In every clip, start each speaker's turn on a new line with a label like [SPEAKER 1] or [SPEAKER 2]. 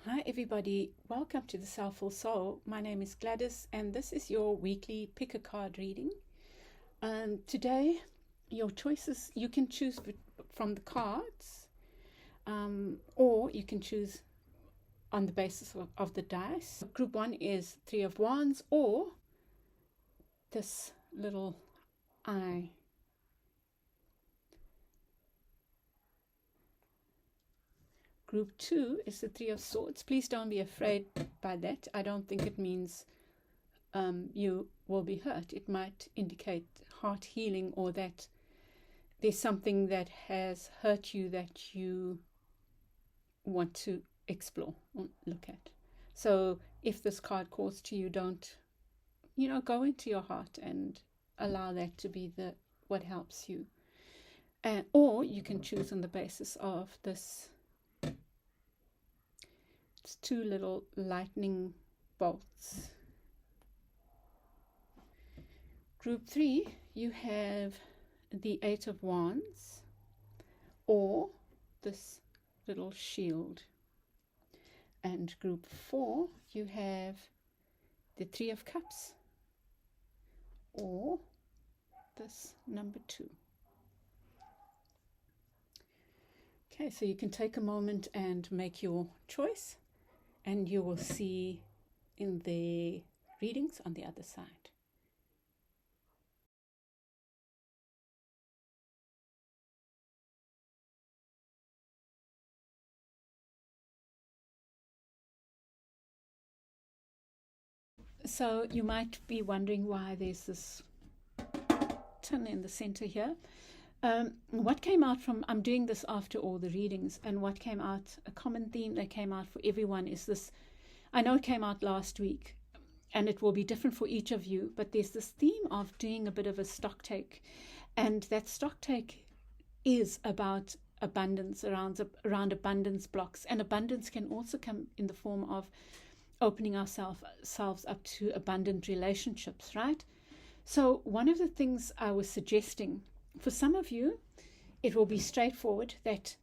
[SPEAKER 1] Hi, everybody. Welcome to the Soulful Soul. My name is Gladys, and this is your weekly pick a card reading. Today, your choices you can choose from the cards, or you can choose on the basis of the dice. Group 1 is Three of Wands, or this little eye. Group 2 is the Three of Swords. Please don't be afraid by that. I don't think it means you will be hurt. It might indicate heart healing, or that there's something that has hurt you that you want to explore or look at. So if this card calls to you, don't, go into your heart and allow that to be what helps you. Or you can choose on the basis of this. It's two little lightning bolts. Group 3, you have the Eight of Wands, or this little shield. And group 4, you have the Three of Cups, or this number 2. Okay, so you can take a moment and make your choice, and you will see in the readings on the other side. So you might be wondering why there's this tin in the center here. What came out from, I'm doing this after all the readings, and what came out, a common theme that came out for everyone is this. I know it came out last week, and it will be different for each of you, but there's this theme of doing a bit of a stock take, and that stock take is about abundance, around abundance blocks, and abundance can also come in the form of opening ourselves up to abundant relationships, right? So one of the things I was suggesting, for some of you, it will be straightforward, that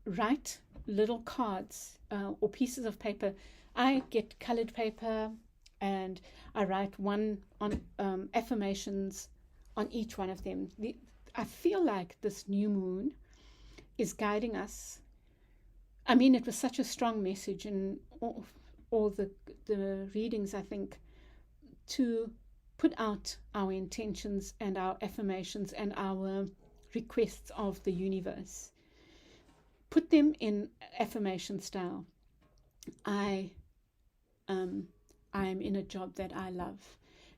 [SPEAKER 1] write little cards or pieces of paper. I get colored paper and I write one on affirmations on each one of them. I feel like this new moon is guiding us. I mean, it was such a strong message in all the readings, I think, to put out our intentions and our affirmations and our requests of the universe. Put them in affirmation style. I am in a job that I love.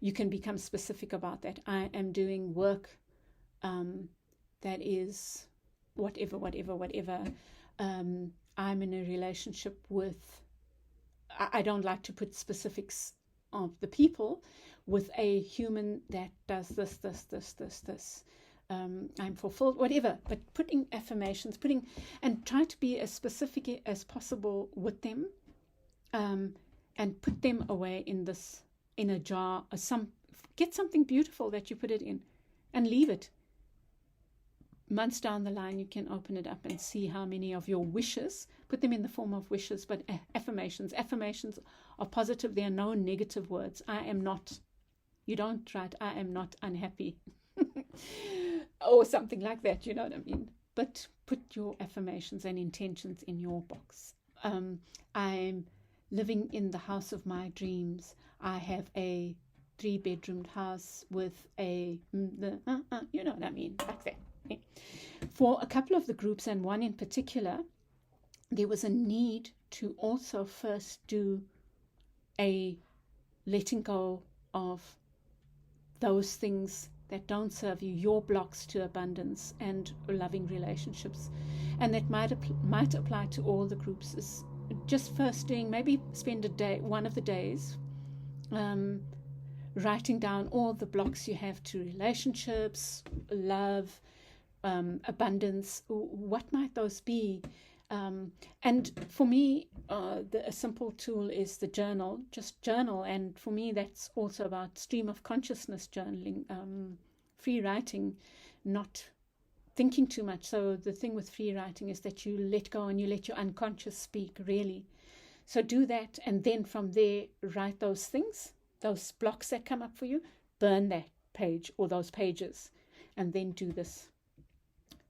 [SPEAKER 1] You can become specific about that. I am doing work that is whatever. I'm in a relationship with, I don't like to put specifics of the people, with a human that does this. I'm fulfilled, whatever. But putting affirmations, and try to be as specific as possible with them, and put them away in a jar, or get something beautiful that you put it in, and leave it. Months down the line, you can open it up and see how many of your wishes, put them in the form of wishes, but affirmations are positive. There are no negative words. You don't write, I am not unhappy, or something like that, you know what I mean? But put your affirmations and intentions in your box. I'm living in the house of my dreams. I have a 3-bedroomed house with you know what I mean, like that. For a couple of the groups, and one in particular, there was a need to also first do a letting go of those things that don't serve you, your blocks to abundance and loving relationships. And that might apply to all the groups. Is just first doing, maybe spend a day, one of the days, writing down all the blocks you have to relationships, love, abundance. What might those be? And for me, a simple tool is the journal. Just journal, and for me that's also about stream of consciousness journaling, free writing, not thinking too much. So the thing with free writing is that you let go and you let your unconscious speak, really. So do that, and then from there, write those things, those blocks that come up for you, burn that page or those pages, and then do this.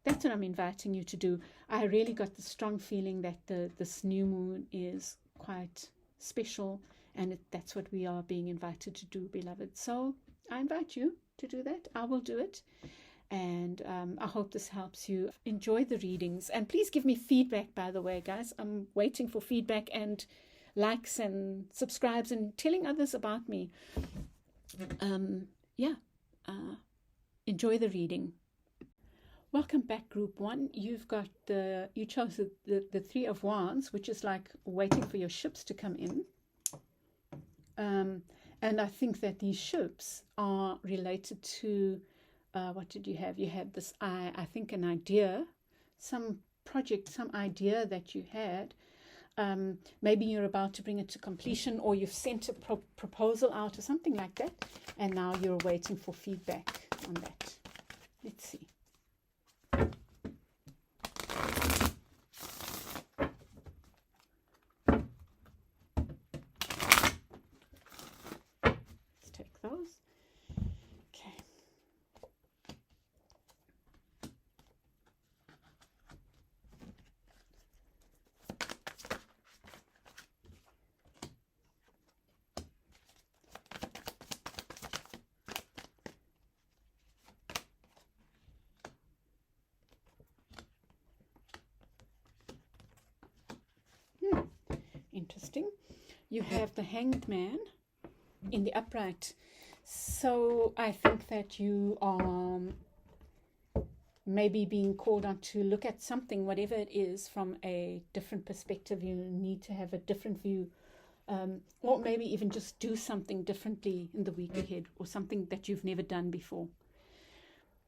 [SPEAKER 1] That's what I'm inviting you to do. I really got the strong feeling that this new moon is quite special, and that's what we are being invited to do, beloved. So I invite you to do that. I will do it. And I hope this helps you. Enjoy the readings. And please give me feedback, by the way, guys. I'm waiting for feedback and likes and subscribes and telling others about me. Enjoy the reading. Welcome back, group 1. You chose the Three of Wands, which is like waiting for your ships to come in. And I think that these ships are related to, what did you have? You had this, I think, an idea, some project, some idea that you had. Maybe you're about to bring it to completion, or you've sent a proposal out or something like that, and now you're waiting for feedback on that. Let's see. Let's take those. Okay. Interesting. You have the Hanged Man in the upright. So I think that you are maybe being called on to look at something, whatever it is, from a different perspective. You need to have a different view, or maybe even just do something differently in the week ahead, or something that you've never done before.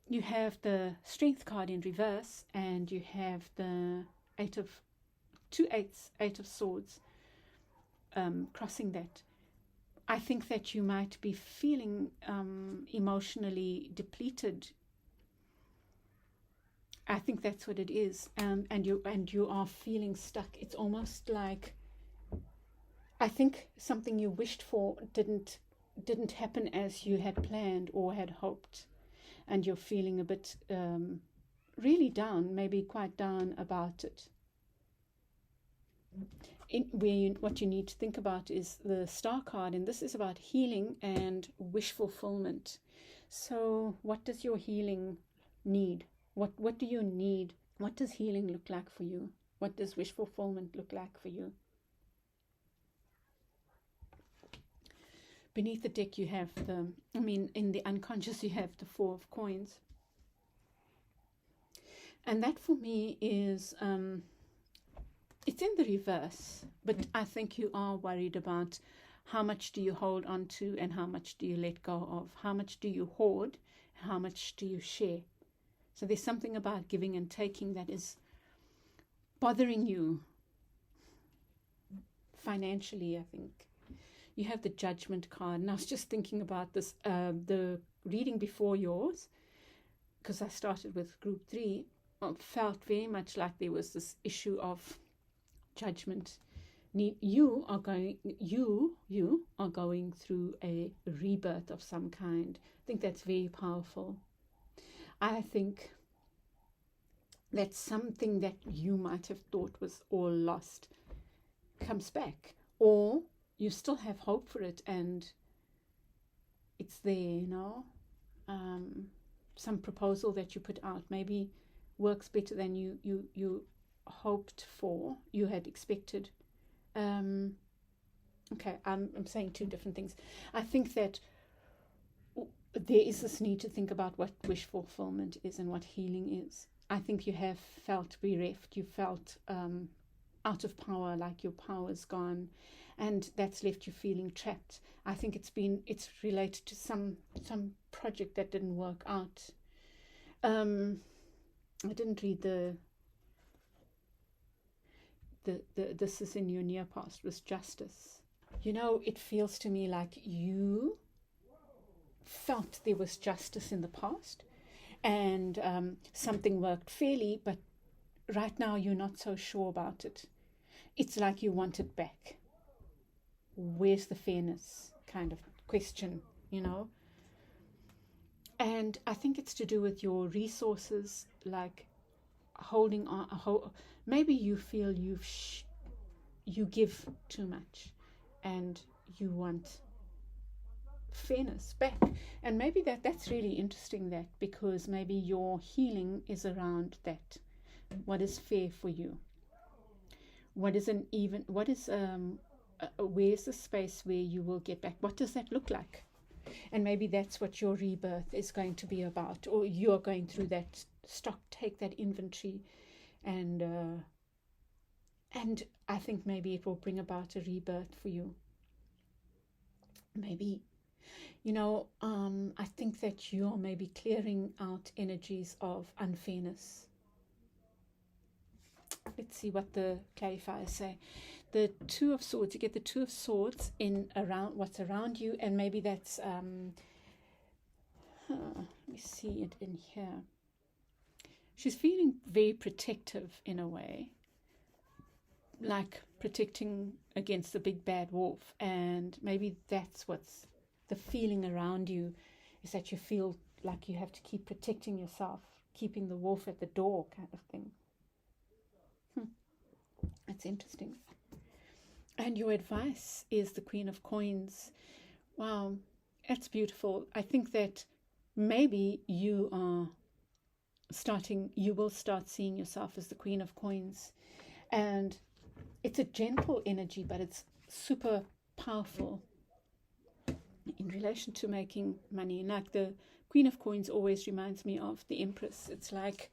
[SPEAKER 1] You have the Strength card in reverse, and you have the Eight of Swords crossing that. I think that you might be feeling emotionally depleted. I think that's what it is, and you are feeling stuck. It's almost like, I think something you wished for didn't happen as you had planned or had hoped, and you're feeling a bit really down, maybe quite down about it. What you need to think about is the Star card, and this is about healing and wish fulfillment. So what does your healing need? What do you need? What does healing look like for you? What does wish fulfillment look like for you? Beneath the deck you have in the unconscious you have the Four of Coins. And that for me is, it's in the reverse, but I think you are worried about how much do you hold on to and how much do you let go of? How much do you hoard? How much do you share? So there's something about giving and taking that is bothering you financially, I think. You have the Judgment card, and I was just thinking about this, the reading before yours, because I started with group 3, felt very much like there was this issue of judgment. You are going through a rebirth of some kind. I think that's very powerful. I think that something that you might have thought was all lost comes back, or you still have hope for it and it's there, some proposal that you put out maybe works better than you hoped for, you had expected. Okay, I'm saying two different things. I think that there is this need to think about what wish fulfillment is and what healing is. I think you have felt bereft, you felt out of power, like your power's gone, and that's left you feeling trapped. I think it's related to some project that didn't work out. I didn't read the this is in your near past was justice. It feels to me like you felt there was justice in the past and something worked fairly, but right now you're not so sure about it. It's like you want it back. where's the fairness kind of question, you know. And I think it's to do with your resources, like holding on. Maybe you feel you give too much, and you want fairness back. And maybe that's really interesting, that because maybe your healing is around that. What is fair for you? What is where's the space where you will get back? What does that look like? And maybe that's what your rebirth is going to be about, or you're going through that. Take that inventory, and I think maybe it will bring about a rebirth for you. Maybe, you know, I think that you're maybe clearing out energies of unfairness. Let's see what the clarifiers say. The Two of Swords, you get the Two of Swords in around what's around you, and maybe that's let me see it in here. She's feeling very protective in a way, like protecting against the big bad wolf. And maybe that's what's the feeling around you, is that you feel like you have to keep protecting yourself, keeping the wolf at the door kind of thing. That's interesting. And your advice is the Queen of Coins. Wow, that's beautiful. I think that maybe you will start seeing yourself as the Queen of Coins. And it's a gentle energy, but it's super powerful in relation to making money. And like the Queen of Coins always reminds me of the Empress. It's like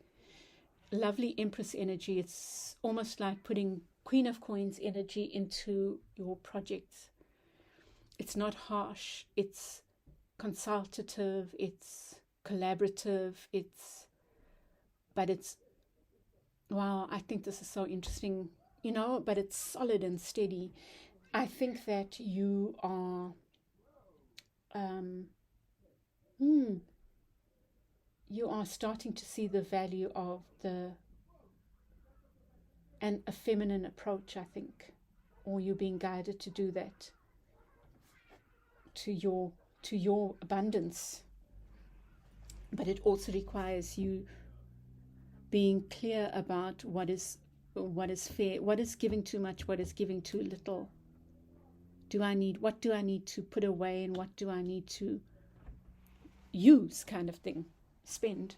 [SPEAKER 1] lovely Empress energy. It's almost like putting Queen of Coins energy into your projects. It's not harsh, it's consultative, it's collaborative, but it's, wow, I think this is so interesting, you know, but it's solid and steady. I think that you are starting to see the value of a feminine approach, I think, or you're being guided to do that, to your abundance. But it also requires you being clear about what is fair, what is giving too much, what is giving too little. What do I need to put away, and what do I need to use, kind of thing, spend.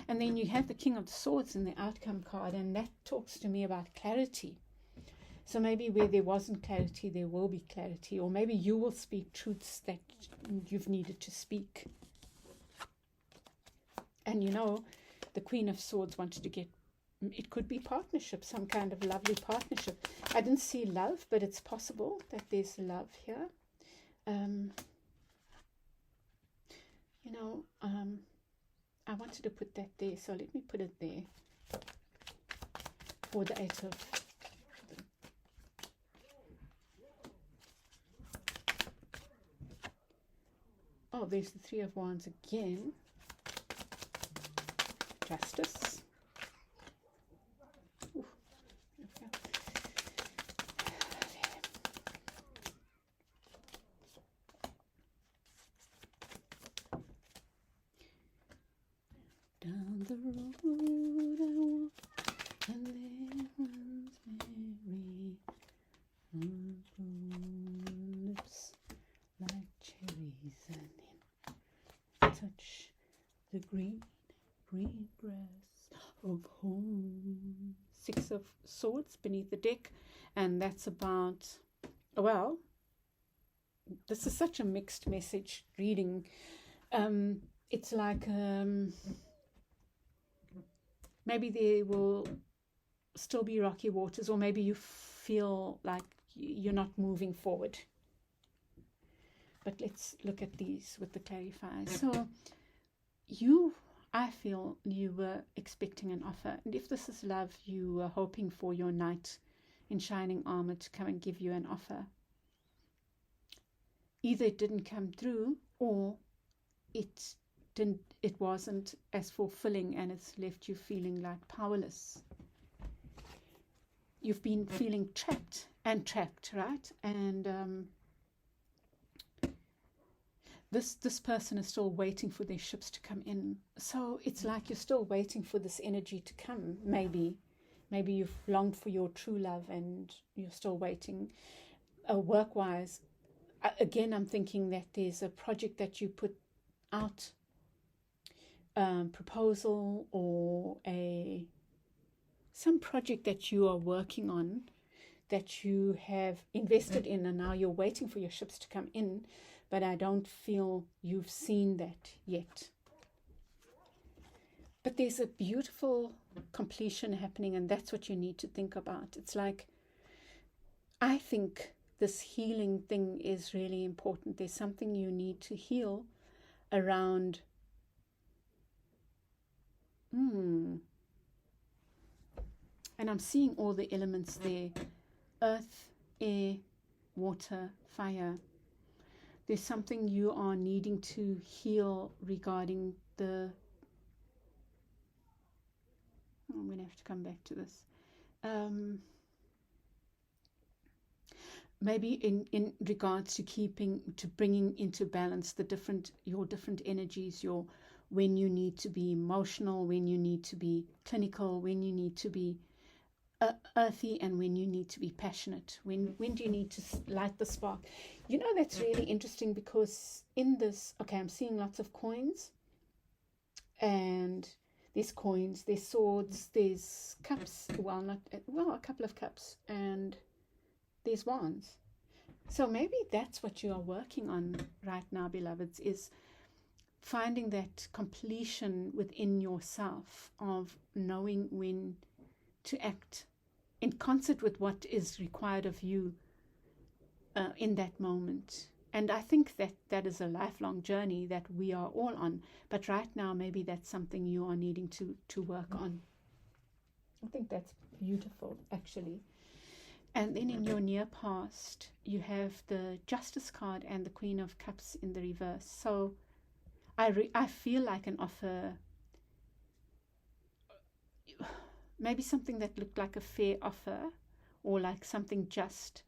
[SPEAKER 1] And then you have the King of Swords in the outcome card, and that talks to me about clarity. So maybe where there wasn't clarity, there will be clarity, or maybe you will speak truths that you've needed to speak. And you know, the Queen of Swords wanted to get, it could be partnership, some kind of lovely partnership. I didn't see love, but it's possible that there's love here. You know, I wanted to put that there, so let me put it there for the Eight of... Oh, there's the Three of Wands again. Justice. Ooh, down the road I walk, and there runs Mary, her lips like cherries, and then touch the green grass of home. Six of Swords beneath the deck, and that's about, well, this is such a mixed message reading. It's like maybe there will still be rocky waters, or maybe you feel like you're not moving forward. But let's look at these with the clarifiers. So I feel you were expecting an offer, and if this is love, you were hoping for your knight in shining armor to come and give you an offer. Either it didn't come through, or it wasn't as fulfilling, and it's left you feeling like powerless. You've been feeling trapped and trapped, right? And this person is still waiting for their ships to come in. So it's like you're still waiting for this energy to come. Maybe you've longed for your true love and you're still waiting. Work-wise, again, I'm thinking that there's a project that you put out, proposal or some project that you are working on, that you have invested in, and now you're waiting for your ships to come in, but I don't feel you've seen that yet. But there's a beautiful completion happening, and that's what you need to think about. It's like, I think this healing thing is really important. There's something you need to heal around. And I'm seeing all the elements there: earth, air, water, fire. There's something you are needing to heal regarding I'm going to have to come back to this. Maybe in regards to bringing into balance your different energies, when you need to be emotional, when you need to be clinical, when you need to be earthy, and when you need to be passionate. When do you need to light the spark? That's really interesting, because in this, okay, I'm seeing lots of coins, and there's coins, there's swords, there's cups, a couple of cups, and there's wands. So maybe that's what you are working on right now, beloveds, is finding that completion within yourself of knowing when to act in concert with what is required of you in that moment. And I think that is a lifelong journey that we are all on. But right now, maybe that's something you are needing to work on. I think that's beautiful, actually. And then in your near past, you have the Justice card and the Queen of Cups in the reverse. So I feel like an offer, maybe something that looked like a fair offer, or like something just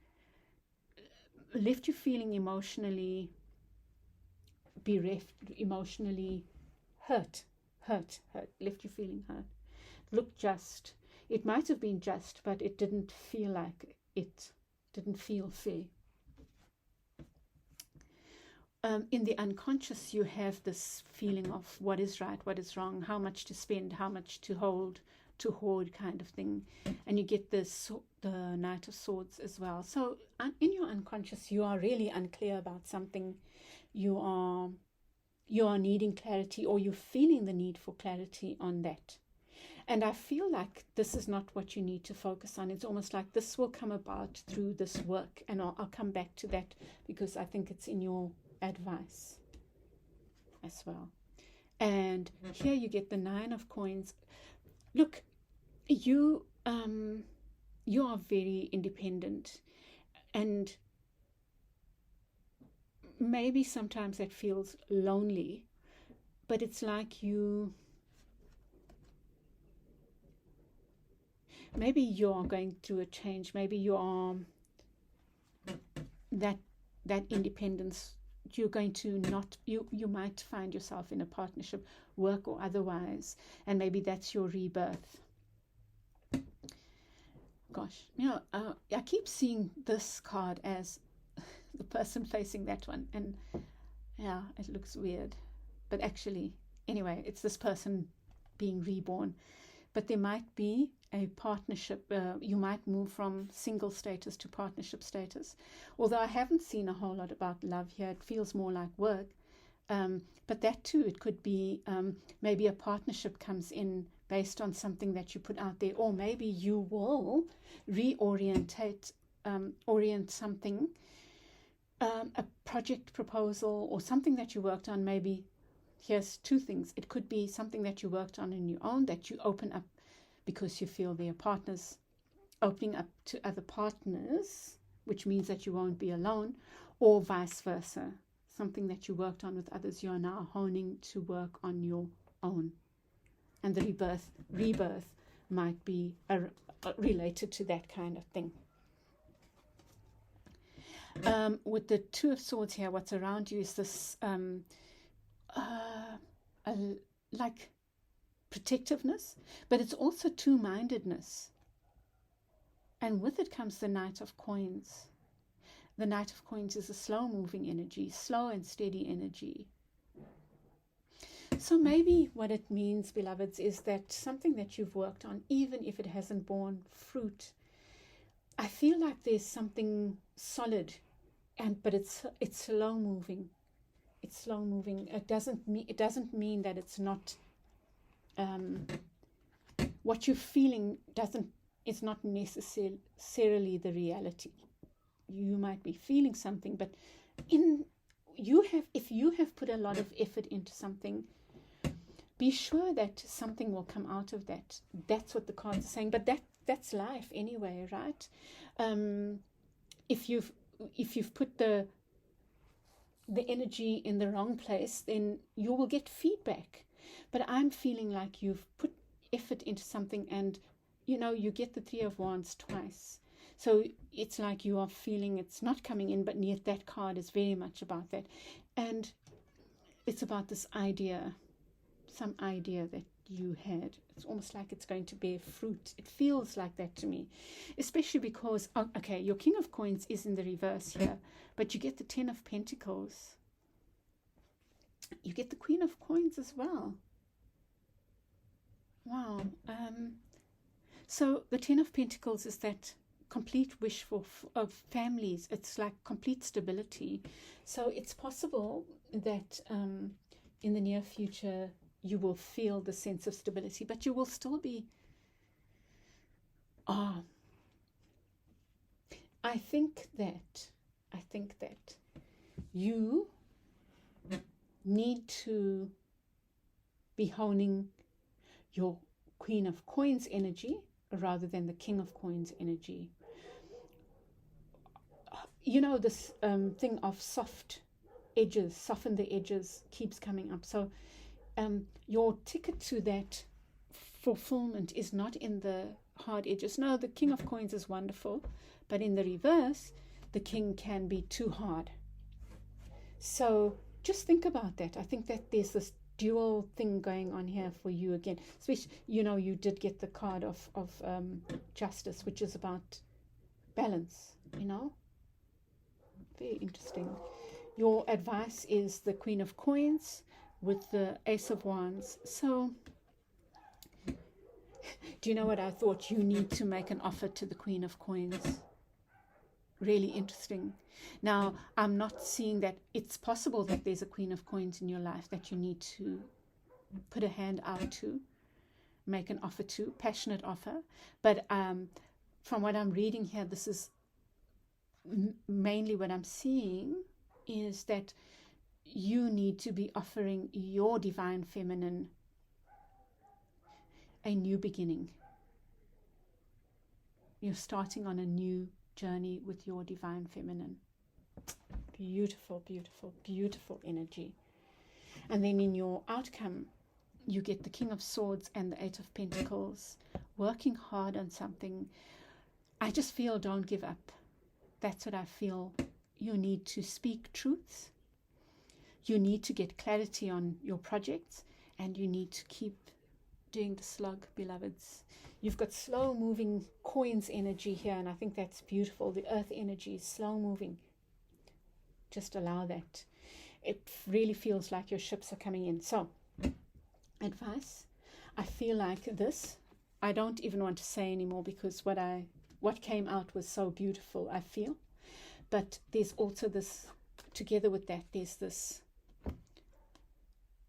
[SPEAKER 1] left you feeling emotionally bereft, emotionally hurt, left you feeling hurt. Looked just. It might have been just, but it didn't feel like it. Didn't feel fair. In the unconscious, you have this feeling of what is right, what is wrong, how much to spend, how much to hold, to hoard, kind of thing. And you get the Knight of Swords as well. So in your unconscious, you are really unclear about something. You are needing clarity, or you're feeling the need for clarity on that. And I feel like this is not what you need to focus on. It's almost like this will come about through this work. And I'll come back to that, because I think it's in your advice as well. And here you get the 9 of Coins. Look, you are very independent, and maybe sometimes that feels lonely, but it's like maybe you're going through a change. Maybe you are that independence. You're going to you might find yourself in a partnership, work or otherwise, and maybe that's your rebirth. Gosh, I keep seeing this card as the person facing that one, and yeah, it looks weird, but actually, anyway, it's this person being reborn. But there might be a partnership. You might move from single status to partnership status. Although I haven't seen a whole lot about love here, it feels more like work. But that too, it could be maybe a partnership comes in based on something that you put out there, or maybe you will orient something, a project proposal or something that you worked on. Maybe here's 2 things. It could be something that you worked on in your own, that you open up because you feel they are partners, opening up to other partners, which means that you won't be alone, or vice versa. Something that you worked on with others, you are now honing to work on your own. And the rebirth might be related to that kind of thing. With the Two of Swords here, what's around you is this like protectiveness, but it's also two-mindedness. And with it comes the Knight of Coins. The Knight of Coins is a slow-moving energy, slow and steady energy. So maybe what it means, beloveds, is that something that you've worked on, even if it hasn't borne fruit, I feel like there's something solid, but it's slow moving. It's slow moving. It doesn't mean that it's not what you're feeling it's not necessarily the reality. You might be feeling something, but if you have put a lot of effort into something, be sure that something will come out of that. That's what the cards are saying. But that's life anyway, right? If you've put the energy in the wrong place, then you will get feedback. But I'm feeling like you've put effort into something, and you get the Three of Wands twice. So it's like you are feeling it's not coming in, but yet that card is very much about that. And it's about this idea, some idea that you had. It's almost like it's going to bear fruit. It feels like that to me, especially because, okay, your King of Coins is in the reverse here, but you get the Ten of Pentacles. You get the Queen of Coins as well. Wow. So the Ten of Pentacles is that complete wish of families. It's like complete stability. So it's possible that in the near future you will feel the sense of stability, but you will still be I think that you need to be honing your Queen of Coins energy rather than the King of Coins energy. This thing of soft edges, soften the edges, keeps coming up. So your ticket to that fulfillment is not in the hard edges. No, the King of Coins is wonderful, but in the reverse, the King can be too hard. So just think about that. I think that there's this dual thing going on here for you again. Especially, you did get the card of Justice, which is about balance, Very interesting. Your advice is the Queen of Coins with the Ace of Wands. So, do you know what I thought? You need to make an offer to the Queen of Coins. Really interesting. Now, I'm not seeing that it's possible that there's a Queen of Coins in your life that you need to put a hand out to, make an offer to, passionate offer. But from what I'm reading here, this is mainly what I'm seeing is that you need to be offering your divine feminine a new beginning. You're starting on a new journey with your divine feminine. Beautiful, beautiful, beautiful energy. And then in your outcome, you get the King of Swords and the Eight of Pentacles, working hard on something. I just feel don't give up. That's what I feel. You need to speak truths. You need to get clarity on your projects, and you need to keep doing the slug, beloveds. You've got slow moving coins energy here, and I think that's beautiful. The earth energy is slow moving. Just allow that. It really feels like your ships are coming in. So, advice. I feel like this. I don't even want to say anymore because what came out was so beautiful, I feel. But there's also this, together with that, there's this.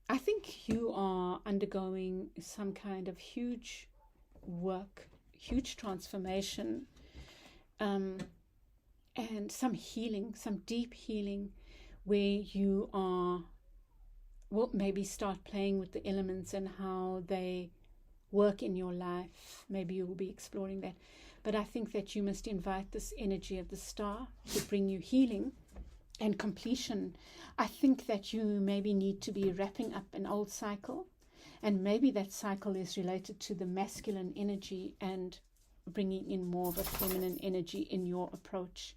[SPEAKER 1] I think you are undergoing some kind of huge work, huge transformation, and some healing, some deep healing, where you will maybe start playing with the elements and how they work in your life. Maybe you will be exploring that. But I think that you must invite this energy of the star to bring you healing and completion. I think that you maybe need to be wrapping up an old cycle, and maybe that cycle is related to the masculine energy and bringing in more of a feminine energy in your approach.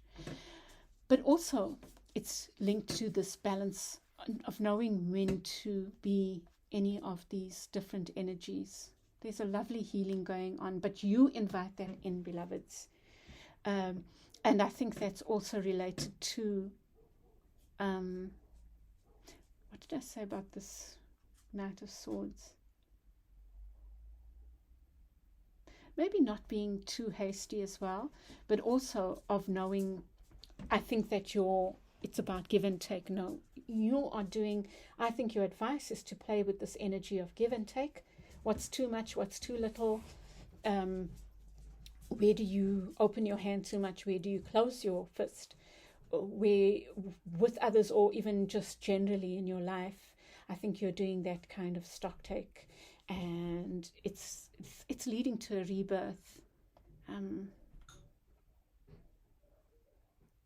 [SPEAKER 1] But also it's linked to this balance of knowing when to be any of these different energies. There's a lovely healing going on, but you invite that in, beloveds. And I think that's also related to, what did I say about this Knight of Swords? Maybe not being too hasty as well, but also of knowing, I think that it's about give and take. No, you are doing, I think your advice is to play with this energy of give and take. What's too much, what's too little? Where do you open your hand too much? Where do you close your fist? Where, with others, or even just generally in your life, I think you're doing that kind of stock take, and it's leading to a rebirth.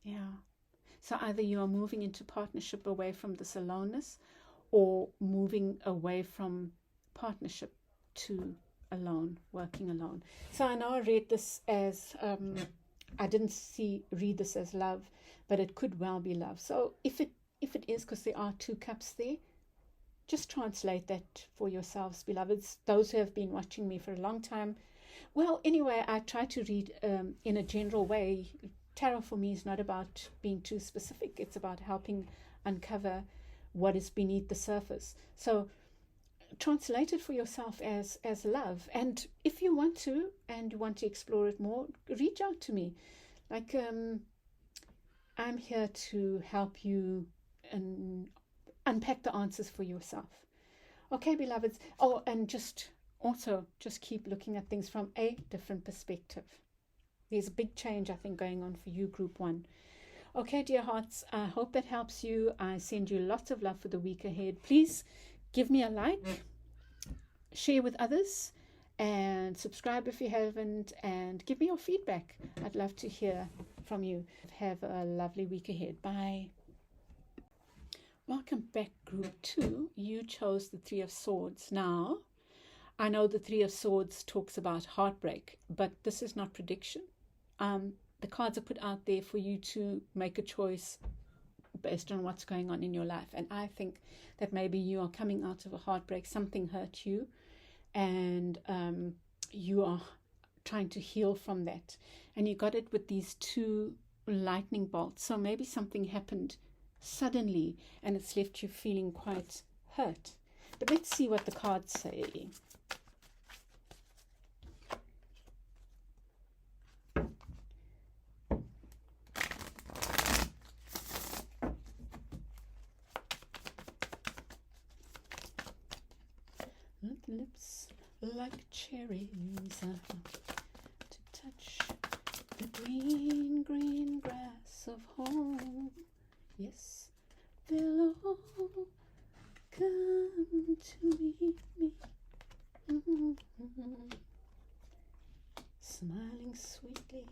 [SPEAKER 1] Yeah. So either you are moving into partnership away from this aloneness, or moving away from partnership to alone, working alone. So I know I read this as, I didn't read this as love, but it could well be love. So if it is, because there are 2 cups there, just translate that for yourselves, beloveds. Those who have been watching me for a long time. Well, anyway, I try to read in a general way. Tarot for me is not about being too specific. It's about helping uncover what is beneath the surface. So translate it for yourself as love. And if you want to, and you want to explore it more, reach out to me. Like, I'm here to help you and unpack the answers for yourself. Okay, beloveds. Oh, and just keep looking at things from a different perspective. There's a big change, I think, going on for you, Group 1. Okay, dear hearts, I hope that helps you. I send you lots of love for the week ahead. Please give me a like, share with others, and subscribe if you haven't, and give me your feedback. I'd love to hear from you. Have a lovely week ahead. Bye. Welcome back, Group 2. You chose the 3 of Swords. Now, I know the 3 of Swords talks about heartbreak, but this is not prediction. The cards are put out there for you to make a choice based on what's going on in your life. And I think that maybe you are coming out of a heartbreak, something hurt you, and you are trying to heal from that. And you got it with these 2 lightning bolts. So maybe something happened suddenly and it's left you feeling quite hurt. But let's see what the cards say. Lips like cherries to touch the green, green grass of home. Yes, they'll all come to meet me, smiling sweetly.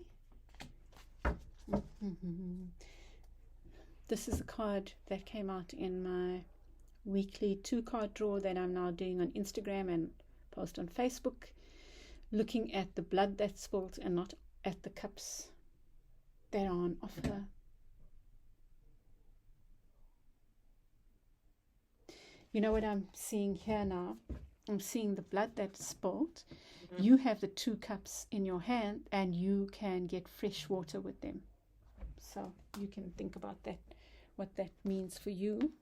[SPEAKER 1] This is a card that came out in my weekly 2-card draw that I'm now doing on Instagram and post on Facebook, looking at the blood that's spilled and not at the cups that are on offer. You know what I'm seeing here now? I'm seeing the blood that's spilled. You have the 2 cups in your hand, and you can get fresh water with them. So you can think about that, what that means for you.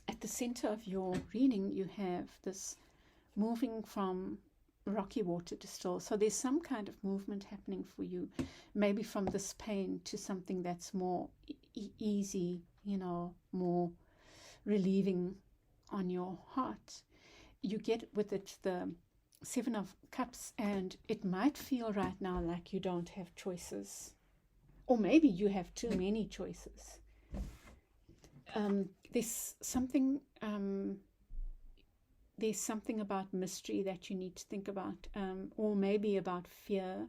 [SPEAKER 1] At the center of your reading, you have this moving from rocky water to still. So there's some kind of movement happening for you, maybe from this pain to something that's more easy, more relieving on your heart. You get with it the 7 of Cups, and it might feel right now like you don't have choices, or maybe you have too many choices. There's something about mystery that you need to think about, or maybe about fear,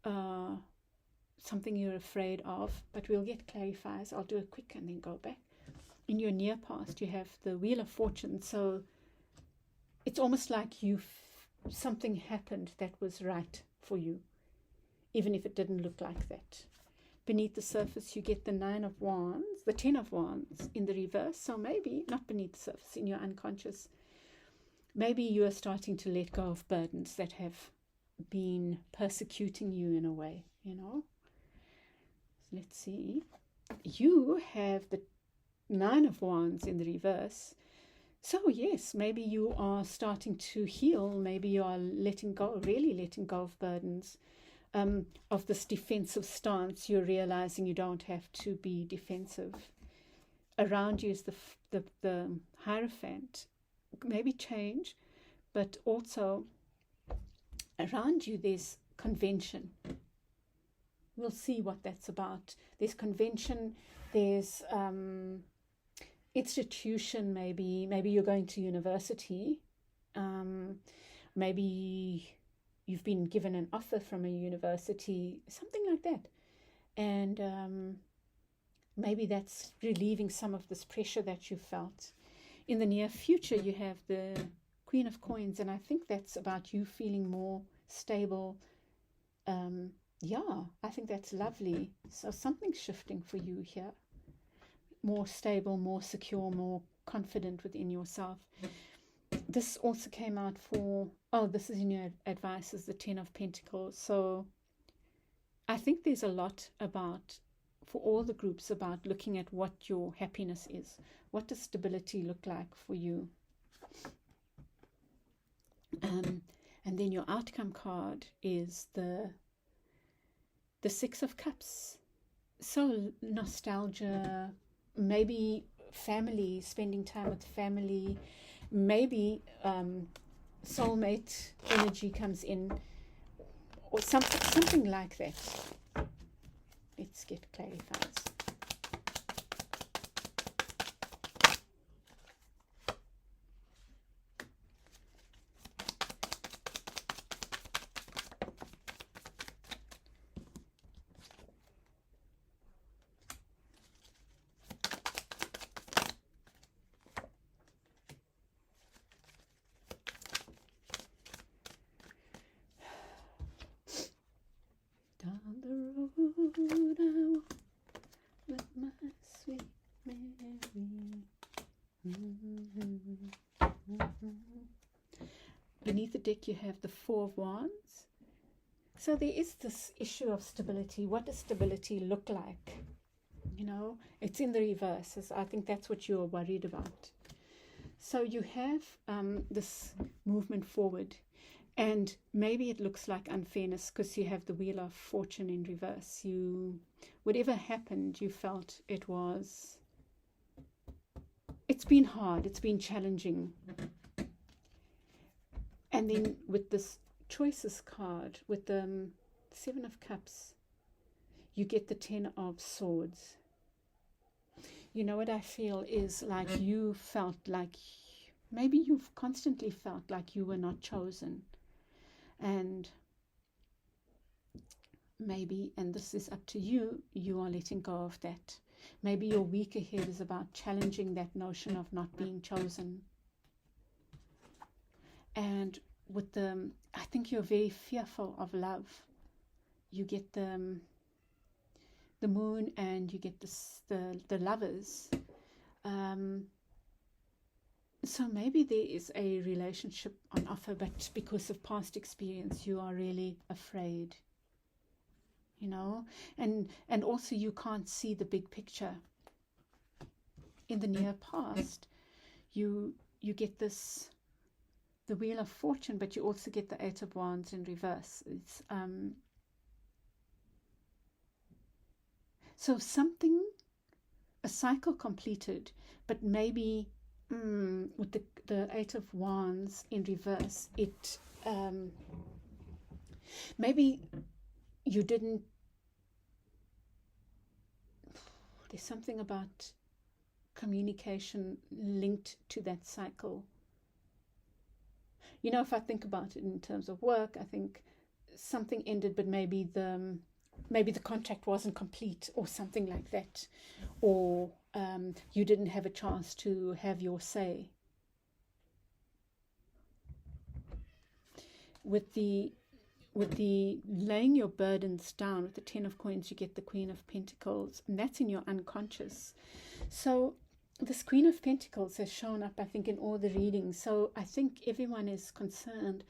[SPEAKER 1] something you're afraid of, but we'll get clarifiers. I'll do it quick and then go back. In your near past, you have the Wheel of Fortune, so it's almost like something happened that was right for you, even if it didn't look like that. Beneath the surface, you get the 9 of Wands, the 10 of Wands in the reverse. So maybe not beneath the surface, in your unconscious, maybe you are starting to let go of burdens that have been persecuting you in a way, you know. Let's see. You have the 9 of Wands in the reverse. So yes, maybe you are starting to heal. Maybe you are letting go, really letting go of burdens, of this defensive stance. You're realizing you don't have to be defensive. Around you is the Hierophant. Maybe change, but also around you there's convention. We'll see what that's about. There's convention, there's institution, maybe you're going to university, maybe you've been given an offer from a university, something like that. And maybe that's relieving some of this pressure that you felt. In the near future, you have the Queen of Coins, and I think that's about you feeling more stable. Yeah, I think that's lovely. So something's shifting for you here. More stable, more secure, more confident within yourself. This also came out for, this is in your advice, is the 10 of Pentacles. So I think there's a lot about, for all the groups, about looking at what your happiness is. What does stability look like for you? And then your outcome card is the 6 of Cups. So nostalgia, maybe family, spending time with family, maybe soulmate energy comes in, or something like that. Let's get clarifiers. Down the road I walk with my sweet Mary. Beneath the deck you have the 4 of Wands. So there is this issue of stability. What does stability look like? You know, it's in the reverse. I think that's what you're worried about. So you have this movement forward. And maybe it looks like unfairness because you have the Wheel of Fortune in reverse. Whatever happened, you felt it's been hard, it's been challenging. And then with this Choices card, with the 7 of Cups, you get the 10 of Swords. You know what I feel is like you felt like, maybe you've constantly felt like you were not chosen. And maybe, and this is up to you, you are letting go of that. Maybe your week ahead is about challenging that notion of not being chosen. And with I think you're very fearful of love. You get the Moon and you get the Lovers. So maybe there is a relationship on offer, but because of past experience, you are really afraid, you know, and also you can't see the big picture. In the near past, you get this, the Wheel of Fortune, but you also get the 8 of Wands in reverse. It's so something, a cycle completed, but maybe with the 8 of Wands in reverse, it maybe you didn't, there's something about communication linked to that cycle. You know, if I think about it in terms of work, I think something ended, but maybe the contract wasn't complete or something like that, or you didn't have a chance to have your say. with the laying your burdens down with the 10 of coins, you get the Queen of Pentacles, and that's in your unconscious. So this Queen of Pentacles has shown up, I think, in all the readings. So I think everyone is concerned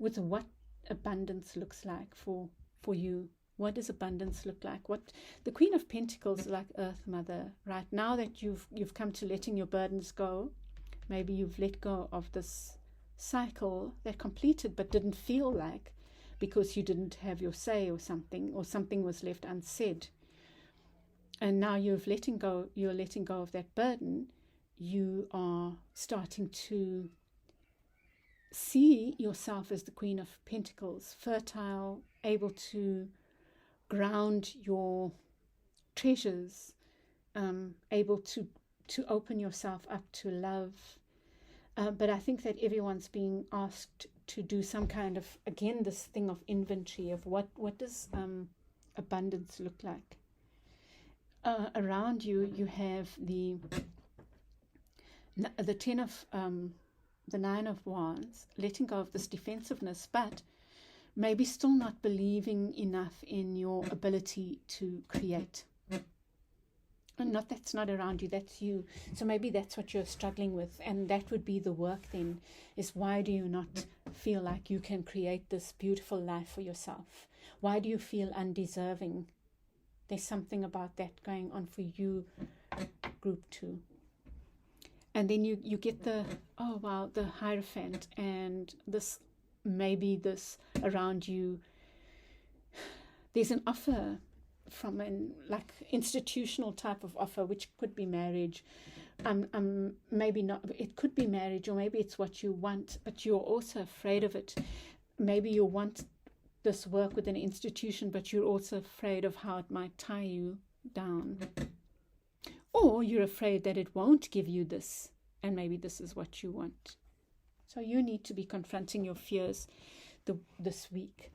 [SPEAKER 1] with what abundance looks like for you. What does abundance look like? What the Queen of Pentacles is like Earth Mother, right? Now that you've come to letting your burdens go, maybe you've let go of this cycle that completed but didn't feel like, because you didn't have your say or something was left unsaid. And now you're letting go of that burden. You are starting to see yourself as the Queen of Pentacles, fertile, able to ground your treasures, able to open yourself up to love. But I think that everyone's being asked to do some kind of, again, this thing of inventory of what does abundance look like. Around you, you have the 10 of the 9 of Wands, letting go of this defensiveness, but maybe still not believing enough in your ability to create. And that's not around you, that's you. So maybe that's what you're struggling with, and that would be the work then, is why do you not feel like you can create this beautiful life for yourself? Why do you feel undeserving? There's something about that going on for you, group 2. And then you get the Hierophant, and this around you, there's an offer from an like institutional type of offer, which could be marriage, maybe not, it could be marriage, or maybe it's what you want, but you're also afraid of it. Maybe you want this work with an institution, but you're also afraid of how it might tie you down, or you're afraid that it won't give you this, and maybe this is what you want. So you need to be confronting your fears this week.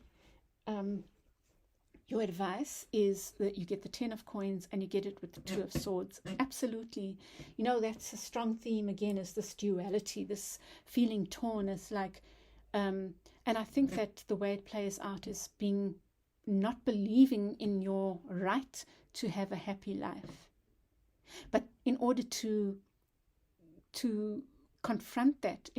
[SPEAKER 1] Your advice is that you get the 10 of coins and you get it with the 2 of swords. Absolutely. That's a strong theme again, is this duality, this feeling torn. Is like, and I think that the way it plays out is not believing in your right to have a happy life. But in order to confront that,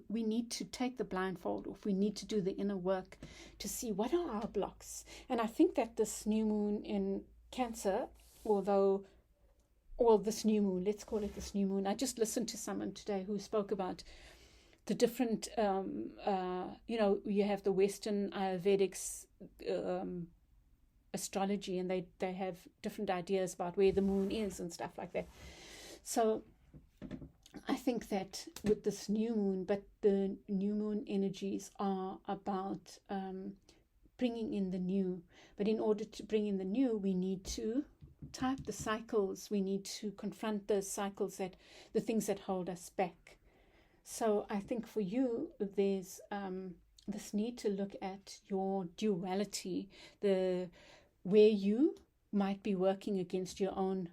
[SPEAKER 1] we need to take the blindfold off. We need to do the inner work to see what are our blocks. And I think that this new moon in Cancer, this new moon, let's call it this new moon. I just listened to someone today who spoke about the different, you have the Western Ayurvedic astrology, and they have different ideas about where the moon is and stuff like that. So I think that with this new moon, but the new moon energies are about bringing in the new. But in order to bring in the new, we need to type the cycles. We need to confront the cycles, the things that hold us back. So I think for you, there's this need to look at your duality, where you might be working against your own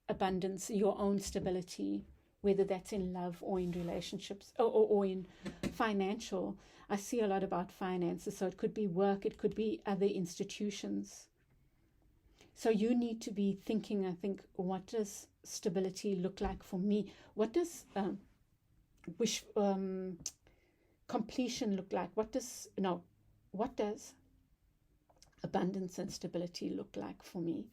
[SPEAKER 1] abundance, your own stability, whether that's in love or in relationships or in financial. I see a lot about finances, so it could be work, it could be other institutions. So you need to be thinking, I think, what does stability look like for me? What does completion look like? What does abundance and stability look like for me?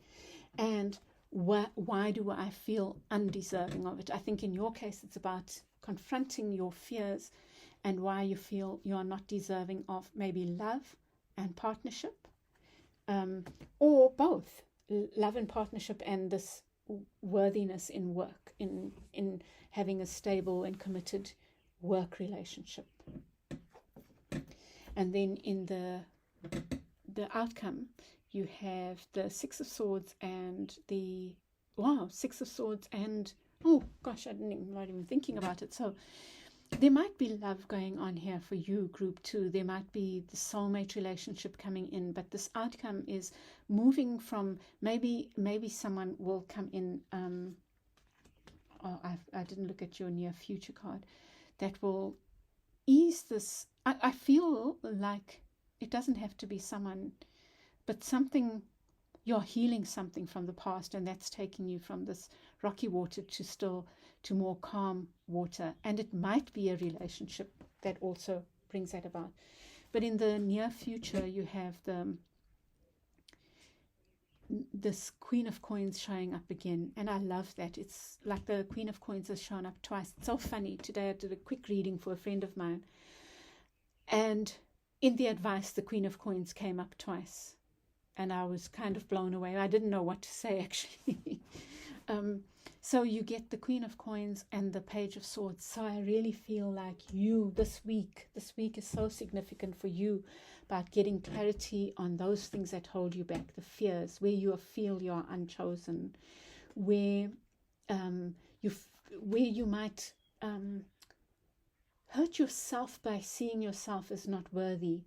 [SPEAKER 1] And why do I feel undeserving of it? I think in your case, it's about confronting your fears and why you feel you are not deserving of maybe love and partnership, or both love and partnership and this worthiness in work, in having a stable and committed work relationship. And then in the outcome, you have the 6 of Swords and the 6 of Swords, and oh gosh, I'm not even thinking about it. So there might be love going on here for you, group 2. There might be the soulmate relationship coming in, but this outcome is moving from maybe someone will come in. I didn't look at your near future card. That will ease is this, I feel like it doesn't have to be someone, but something, you're healing something from the past, and that's taking you from this rocky water to more calm water. And it might be a relationship that also brings that about. But in the near future, you have this Queen of Coins showing up again, and I love that. It's like the Queen of Coins has shown up twice. It's so funny. Today I did a quick reading for a friend of mine, and in the advice, the Queen of Coins came up twice, and I was kind of blown away. I didn't know what to say, actually. So you get the Queen of Coins and the Page of Swords. So I really feel like this week is so significant for you, about getting clarity on those things that hold you back, the fears, where you feel you are unchosen, where you might hurt yourself by seeing yourself as not worthy,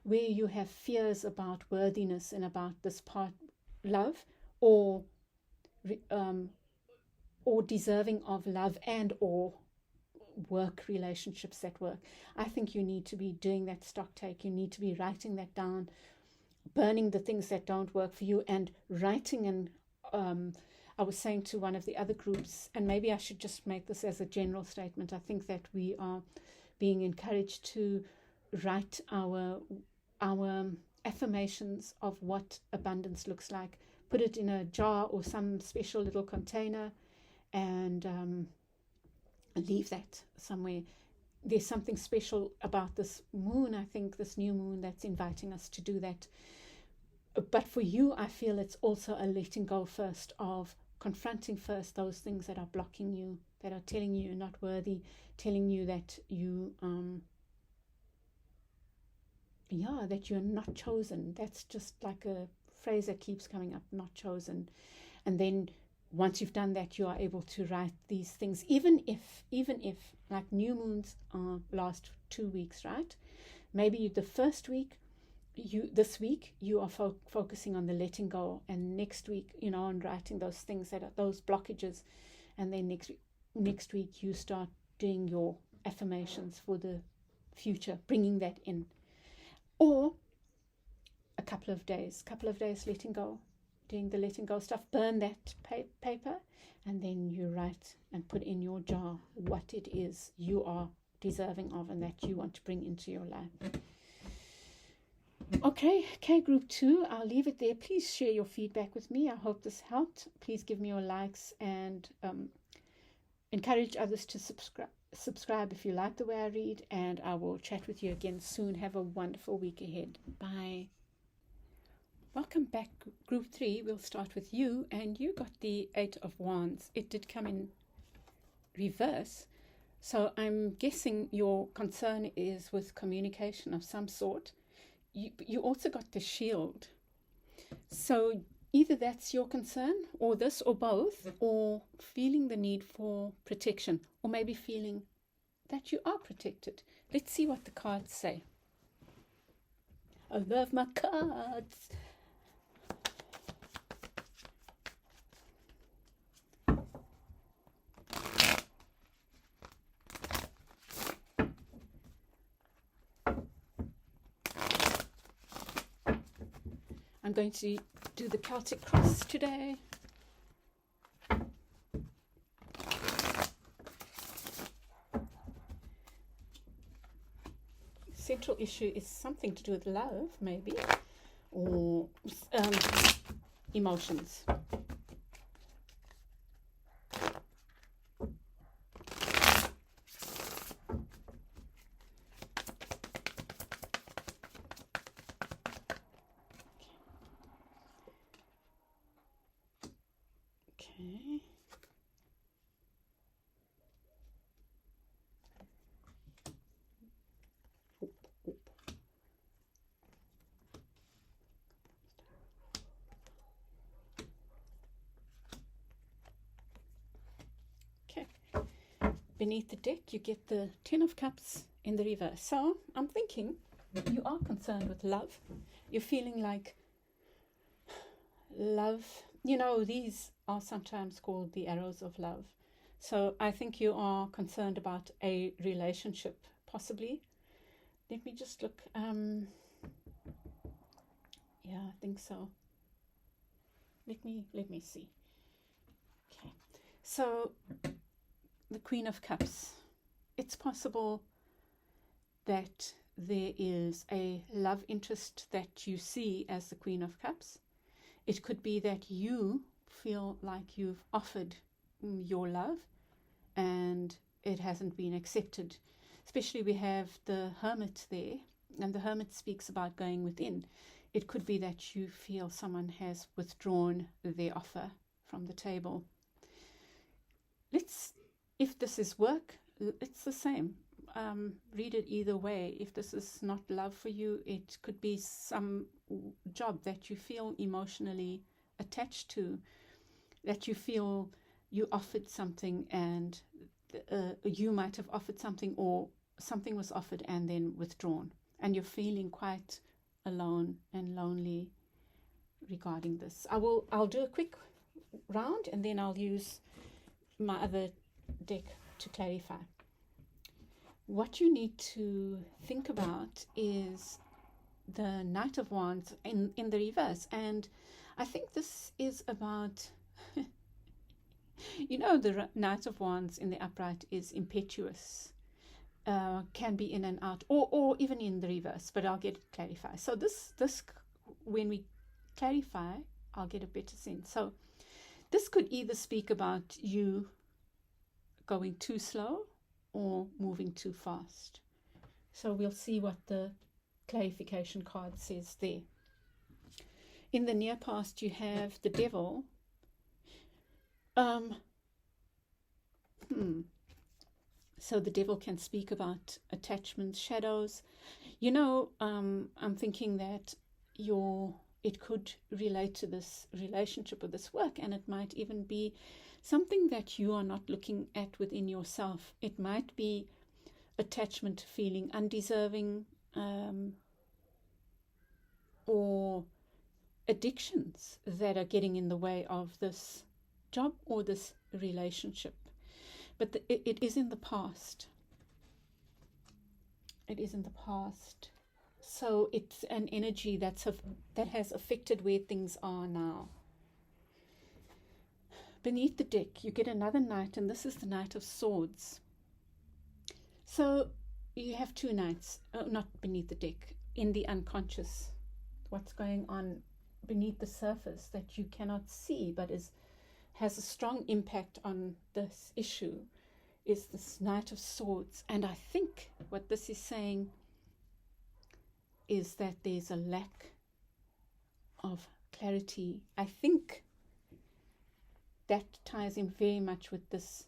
[SPEAKER 1] where you have fears about worthiness and about this part, love, or deserving of love, and or work relationships that work. I think you need to be doing that stock take. You need to be writing that down, burning the things that don't work for you, and writing. And I was saying to one of the other groups, and maybe I should just make this as a general statement, I think that we are being encouraged to write our affirmations of what abundance looks like, put it in a jar or some special little container, and leave that somewhere. There's something special about this moon, I think, this new moon, that's inviting us to do that. But for you, I feel it's also a letting go first, of confronting first those things that are blocking you, that are telling you you're not worthy, telling you that that you're not chosen. That's just like a phrase that keeps coming up, not chosen. And then once you've done that, you are able to write these things, even if like new moons last 2 weeks, right? Maybe the first week, this week you are focusing on the letting go, and next week, on writing those things that are those blockages, and then next week you start doing your affirmations for the future, bringing that in. Or a couple of days letting go, doing the letting go stuff, burn that paper, and then you write and put in your jar what it is you are deserving of and that you want to bring into your life. Okay, group 2, I'll leave it there. Please share your feedback with me. I hope this helped. Please give me your likes, and encourage others to subscribe if you like the way I read, and I will chat with you again soon. Have a wonderful week ahead. Bye. Welcome back, group 3. We'll start with you, and you got the 8 of Wands. It did come in reverse, so I'm guessing your concern is with communication of some sort. You also got the Shield, so either that's your concern, or this, or both, or feeling the need for protection, or maybe feeling that you are protected. Let's see what the cards say. I love my cards. I'm going to do the Celtic cross today. Central issue is something to do with love, maybe, or emotions. Beneath the deck, you get the 10 of Cups in the reverse. So I'm thinking you are concerned with love. You're feeling like love, these are sometimes called the arrows of love. So I think you are concerned about a relationship, possibly, Let me just look. Yeah, I think so. Let me see. Okay. So the Queen of Cups. It's possible that there is a love interest that you see as the Queen of Cups. It could be that you feel like you've offered your love and it hasn't been accepted. Especially we have the Hermit there, and the Hermit speaks about going within. It could be that you feel someone has withdrawn their offer from the table. If this is work, it's the same. Read it either way. If this is not love for you, it could be some job that you feel emotionally attached to, that you feel you offered something and you might have offered something, or something was offered and then withdrawn, and you're feeling quite alone and lonely regarding this. I'll do a quick round and then I'll use my other deck to clarify. What you need to think about is the Knight of Wands in the reverse, and I think this is about the Knight of Wands in the upright is impetuous, can be in and out, or even in the reverse, but I'll get it clarified. So this when we clarify, I'll get a better sense. So this could either speak about you going too slow or moving too fast. So we'll see what the clarification card says there. In the near past, you have the Devil. So the Devil can speak about attachments, shadows. I'm thinking that it could relate to this relationship or this work, and it might even be something that you are not looking at within yourself. It might be attachment, feeling undeserving, or addictions that are getting in the way of this job or this relationship. But it is in the past. It is in the past. So it's an energy that has affected where things are now. Beneath the deck, you get another Knight, and this is the Knight of Swords. So you have two Knights, not beneath the deck, in the unconscious. What's going on beneath the surface that you cannot see, but has a strong impact on this issue, is this Knight of Swords. And I think what this is saying is that there's a lack of clarity. I think that ties in very much with this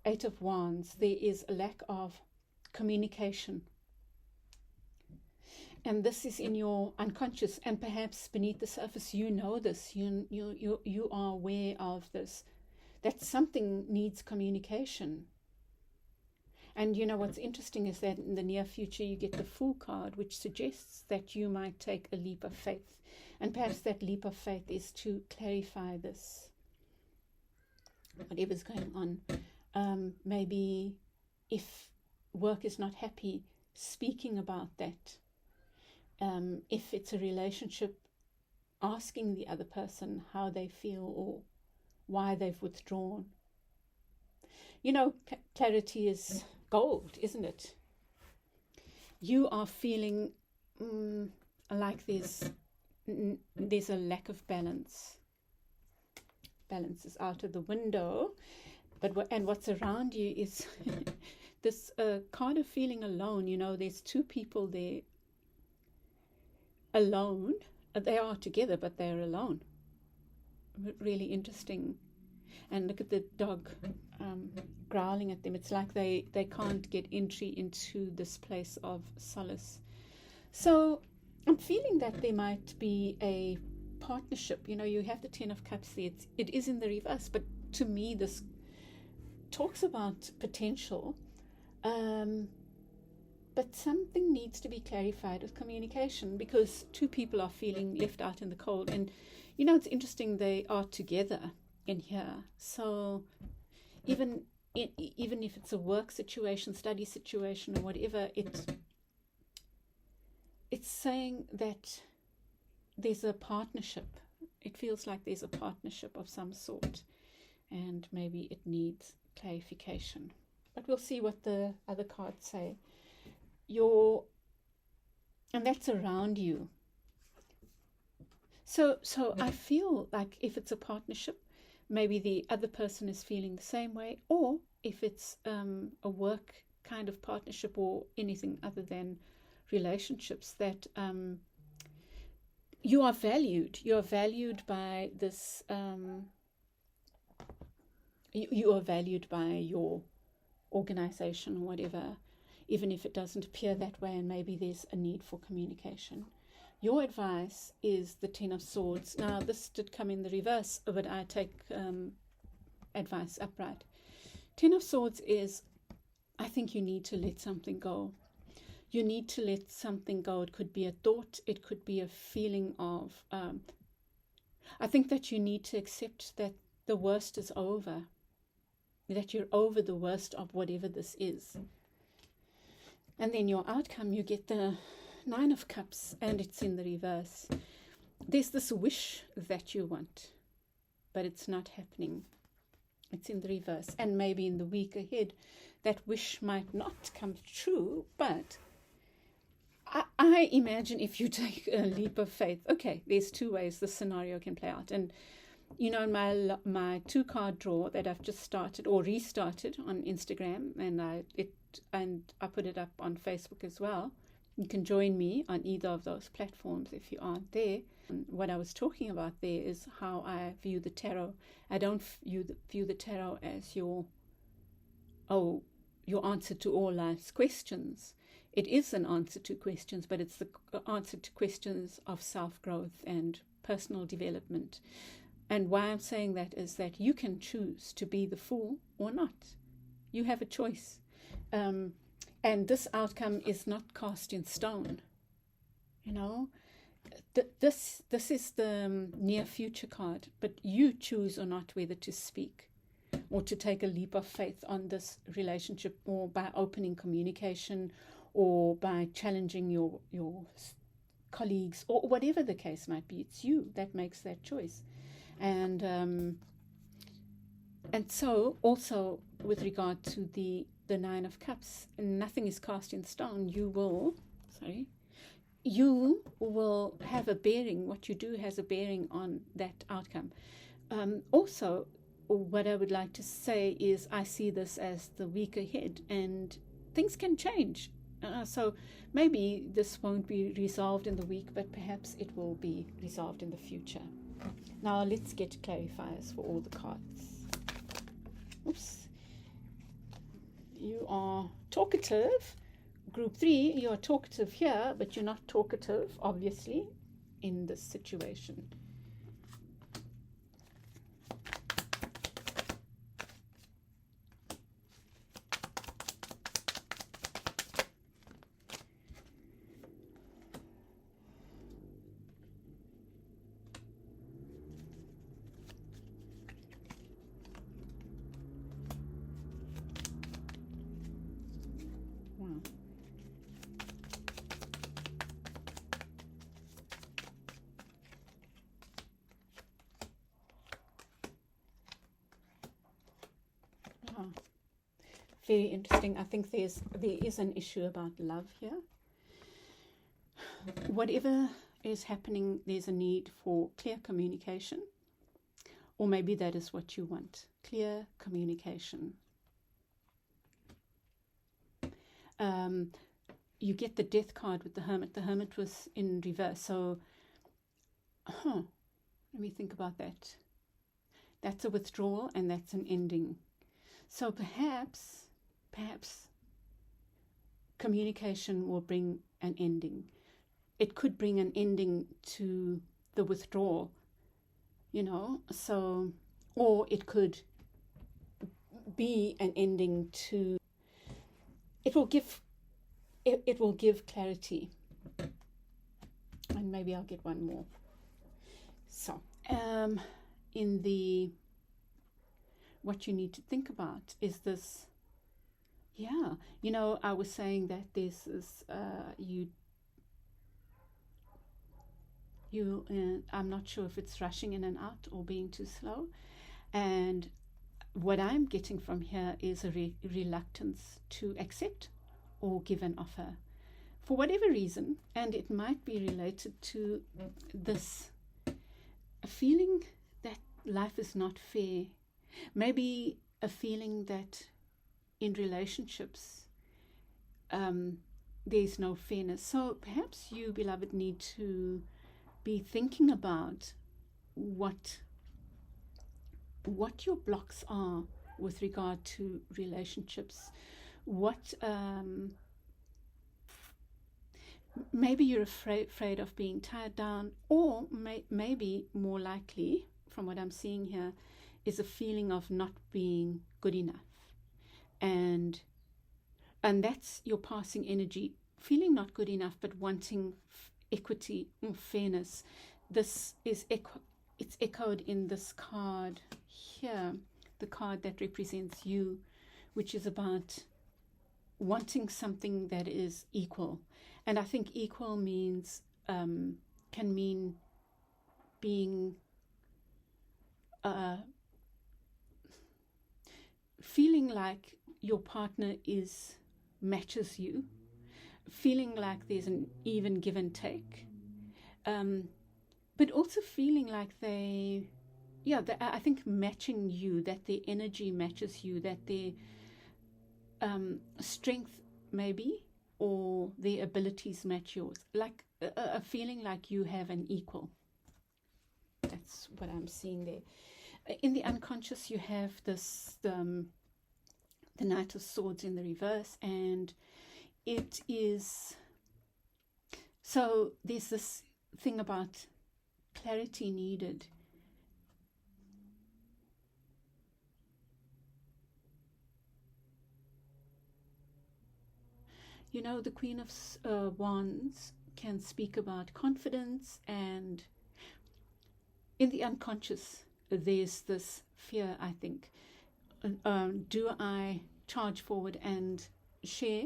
[SPEAKER 1] Eight of Wands. There is a lack of communication. And this is in your unconscious, and perhaps beneath the surface, you know this, you are aware of this, that something needs communication. And what's interesting is that in the near future you get the Fool card, which suggests that you might take a leap of faith. And perhaps that leap of faith is to clarify this, whatever's going on. Maybe if work is not happy, speaking about that. If it's a relationship, asking the other person how they feel or why they've withdrawn. Clarity is gold, isn't it? You are feeling like there's a lack of balance. Balance is out of the window, and what's around you is this kind of feeling alone. There's two people there alone. They are together, but they're alone. Really interesting. And look at the dog growling at them. It's like they can't get entry into this place of solace. So I'm feeling that there might be a partnership. You have the Ten of Cups there. It is in the reverse, but to me this talks about potential. But something needs to be clarified with communication, because two people are feeling left out in the cold. And it's interesting, they are together in here. So even if it's a work situation, study situation, or whatever, it's saying that there's a partnership. It feels like there's a partnership of some sort, and maybe it needs clarification. But we'll see what the other cards say. And that's around you. So I feel like if it's a partnership, maybe the other person is feeling the same way, or if it's a work kind of partnership or anything other than relationships, that you are valued. You are valued by this. You are valued by your organization or whatever, even if it doesn't appear that way, and maybe there's a need for communication. Your advice is the Ten of Swords. Now, this did come in the reverse, but I take advice upright. Ten of Swords is, I think you need to let something go. You need to let something go. It could be a thought. It could be a feeling of, I think that you need to accept that the worst is over, that you're over the worst of whatever this is. And then your outcome, you get the Nine of Cups, and it's in the reverse. There's this wish that you want, but it's not happening. It's in the reverse. And maybe in the week ahead, that wish might not come true, but I imagine if you take a leap of faith, okay, there's two ways this scenario can play out. And you know, my 2-card draw that I've just started or restarted on Instagram, and I put it up on Facebook as well. You can join me on either of those platforms if you aren't there. And what I was talking about there is how I view the tarot. I don't view the tarot as your answer to all life's questions. It is an answer to questions, but it's the answer to questions of self-growth and personal development. And why I'm saying that is that you can choose to be the fool or not. You have a choice. And this outcome is not cast in stone. You know, this is the near future card, but you choose or not whether to speak or to take a leap of faith on this relationship, or by opening communication, or by challenging your colleagues, or whatever the case might be. It's you that makes that choice. And so also with regard to the Nine of Cups, nothing is cast in stone. You will have a bearing. What you do has a bearing on that outcome. Also, what I would like to say is I see this as the week ahead, and things can change. So maybe this won't be resolved in the week, but perhaps it will be resolved in the future. Now let's get clarifiers for all the cards. Oops. You are talkative. Group 3, you are talkative here, but you're not talkative, obviously, in this situation. Very interesting. I think there is an issue about love here. Whatever is happening, there's a need for clear communication, or maybe that is what you want. Clear communication. You get the Death card with the Hermit. The Hermit was in reverse. So, let me think about that. That's a withdrawal, and that's an ending. So perhaps communication will bring an ending. It could bring an ending to the withdrawal, you know, so, or it could be an ending to, it will give clarity. And maybe I'll get one more. So, in the, what you need to think about is this. Yeah, you know, I was saying that there's this, I'm not sure if it's rushing in and out or being too slow. And what I'm getting from here is a reluctance to accept or give an offer for whatever reason. And it might be related to this a feeling that life is not fair. Maybe a feeling that in relationships there's no fairness. So perhaps you, beloved, need to be thinking about what your blocks are with regard to relationships. What maybe you're afraid of being tied down, or maybe more likely, from what I'm seeing here, is a feeling of not being good enough, and that's your passing energy, feeling not good enough, but wanting equity and fairness. This is it's echoed in this card here, the card that represents you, which is about wanting something that is equal. And I think equal means can mean being feeling like your partner matches you, feeling like there's an even give and take, but also feeling like I think matching you, that their energy matches you, that their strength maybe, or their abilities match yours, like a feeling like you have an equal. That's what I'm seeing there. In the unconscious, you have this the Knight of Swords in the reverse, and it is, so there's this thing about clarity needed. You know, the Queen of Wands can speak about confidence, and in the unconscious there's this fear, I think. Do I charge forward and share,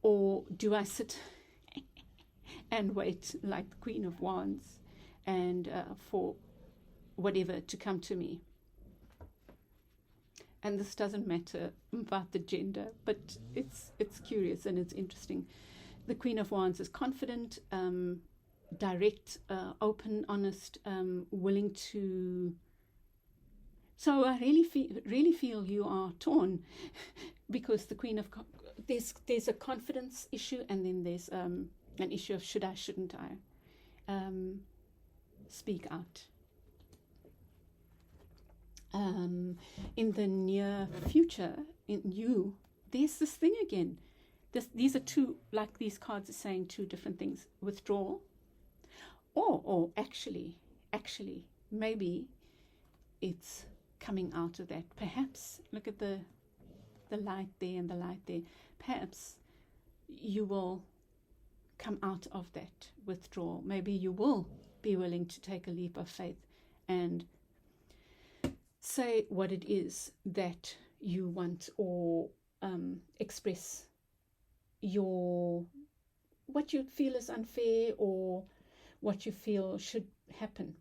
[SPEAKER 1] or do I sit and wait like the Queen of Wands and for whatever to come to me? And this doesn't matter about the gender, but it's curious and it's interesting. The Queen of Wands is confident, direct, open, honest, willing to. So I really feel you are torn, because the Queen of there's a confidence issue, and then there's an issue of should I, shouldn't I speak out. In the near future, there's this thing again. These are two, like these cards are saying two different things. Withdrawal, or actually, maybe it's coming out of that. Perhaps, look at the light there and the light there. Perhaps you will come out of that withdrawal. Maybe you will be willing to take a leap of faith and say what it is that you want, or express what you feel is unfair, or what you feel should happen,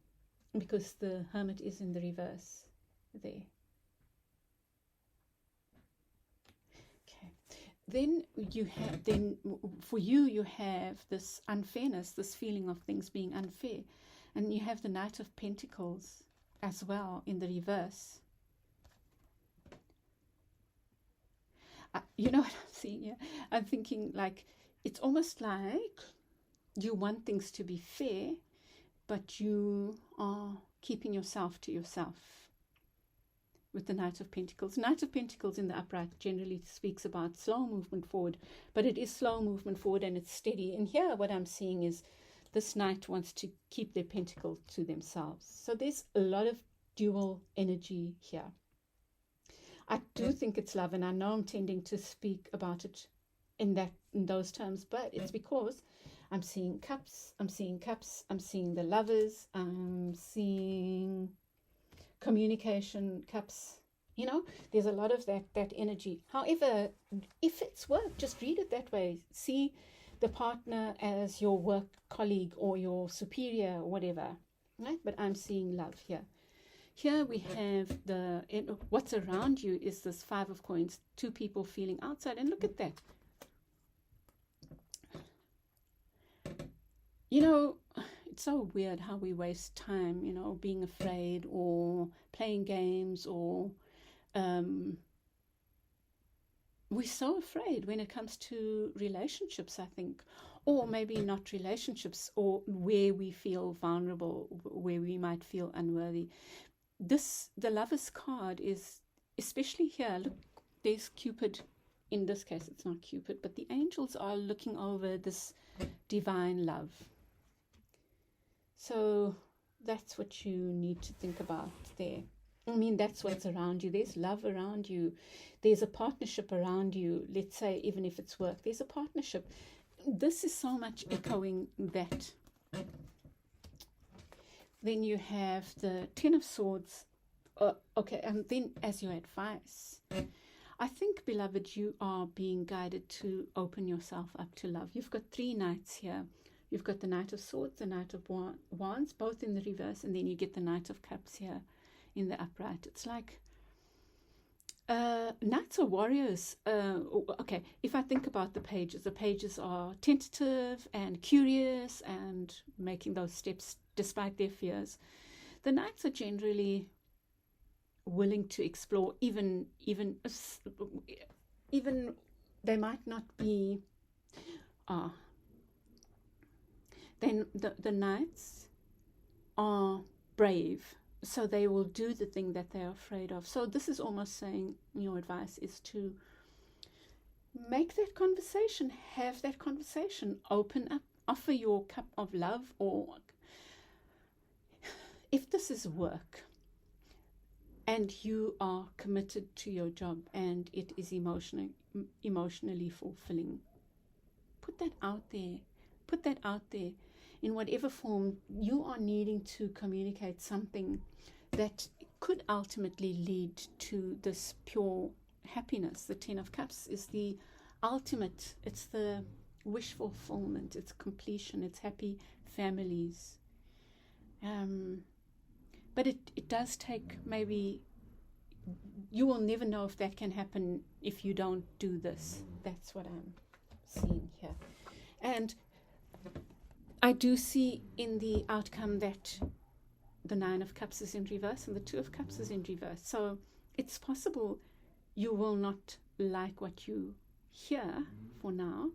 [SPEAKER 1] because the Hermit is in the reverse there. Okay, then for you have this unfairness, this feeling of things being unfair, and you have the Knight of Pentacles as well in the reverse. You know what I'm seeing here? I'm thinking like it's almost like you want things to be fair, but you are keeping yourself to yourself with the Knight of Pentacles. Knight of Pentacles in the upright generally speaks about slow movement forward, but it is slow movement forward and it's steady. And here what I'm seeing is this Knight wants to keep their pentacle to themselves. So there's a lot of dual energy here. I do think it's love, and I know I'm tending to speak about it in those terms, but it's because I'm seeing cups, I'm seeing the lovers, I'm seeing communication, cups. You know, there's a lot of that energy. However, if it's work, just read it that way. See the partner as your work colleague or your superior or whatever, right? But I'm seeing love here. Here we have what's around you is this Five of Coins, two people feeling outside. And look at that. You know, it's so weird how we waste time, you know, being afraid or playing games, or we're so afraid when it comes to relationships, I think, or maybe not relationships, or where we feel vulnerable, where we might feel unworthy. The Lover's card is, especially here, look, there's Cupid. In this case, it's not Cupid, but the angels are looking over this divine love. So that's what you need to think about there. I mean, that's what's around you. There's love around you. There's a partnership around you. Let's say, even if it's work, there's a partnership. This is so much echoing that. Then you have the Ten of Swords. Okay, and then as your advice, I think, beloved, you are being guided to open yourself up to love. You've got three knights here. You've got the Knight of Swords, the Knight of Wands, both in the reverse, and then you get the Knight of Cups here in the upright. It's like knights are warriors. Okay, if I think about the pages are tentative and curious and making those steps despite their fears. The knights are generally willing to explore, even they might not be. Then the knights are brave, so they will do the thing that they're afraid of. So this is almost saying your advice is to make that conversation, have that conversation, open up, offer your cup of love, or if this is work and you are committed to your job and it is emotionally fulfilling, put that out there. Put that out there. In whatever form you are needing to communicate something that could ultimately lead to this pure happiness. The Ten of Cups is the ultimate, it's the wish fulfillment, it's completion, it's happy families. But it does take, maybe you will never know if that can happen if you don't do this. That's what I'm seeing here. And I do see in the outcome that the Nine of Cups is in reverse and the Two of Cups is in reverse. So it's possible you will not like what you hear for now,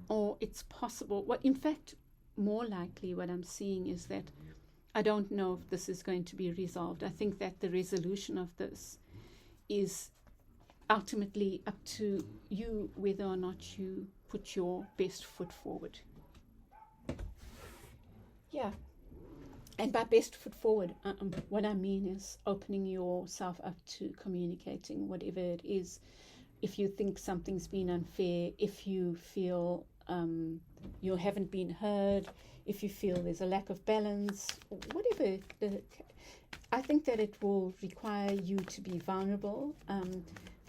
[SPEAKER 1] or it's possible, in fact, more likely what I'm seeing is that I don't know if this is going to be resolved. I think that the resolution of this is ultimately up to you, whether or not you put your best foot forward. Yeah, and by best foot forward, what I mean is opening yourself up to communicating whatever it is. If you think something's been unfair, if you feel you haven't been heard, if you feel there's a lack of balance, whatever, I think that it will require you to be vulnerable.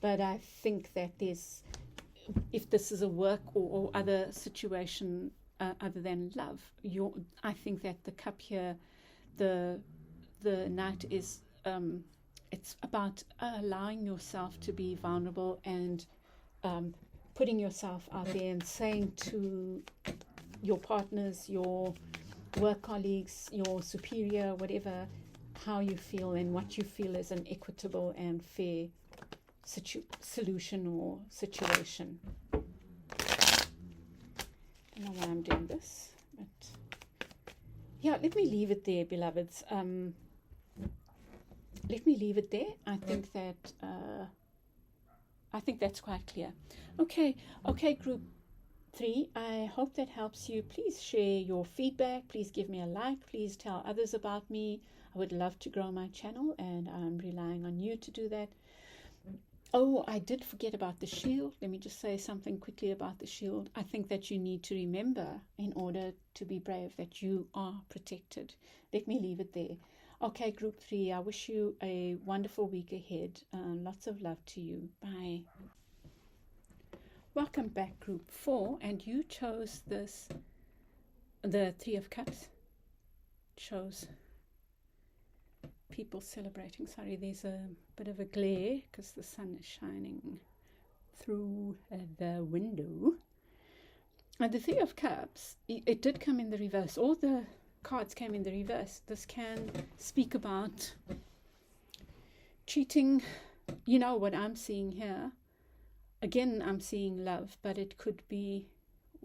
[SPEAKER 1] But I think that if this is a work or other situation, other than love, I think that the cup here, the knight is, it's about allowing yourself to be vulnerable and putting yourself out there and saying to your partners, your work colleagues, your superior, whatever, how you feel and what you feel is an equitable and fair solution or situation. I don't know why I'm doing this, but yeah, let me leave it there, beloveds. Let me leave it there. I think that's quite clear. Okay, group 3. I hope that helps you. Please share your feedback. Please give me a like. Please tell others about me. I would love to grow my channel, and I'm relying on you to do that. Oh, I did forget about the shield. Let me just say something quickly about the shield. I think that you need to remember, in order to be brave, that you are protected. Let me leave it there. Okay, group 3, I wish you a wonderful week ahead. Lots of love to you. Bye. Welcome back, group 4, and you chose this, the Three of Cups. Shows people celebrating. Sorry, there's a bit of a glare because the sun is shining through the window. And the Three of Cups, it did come in the reverse. All the cards came in the reverse. This can speak about cheating. You know what I'm seeing here. Again, I'm seeing love, but it could be,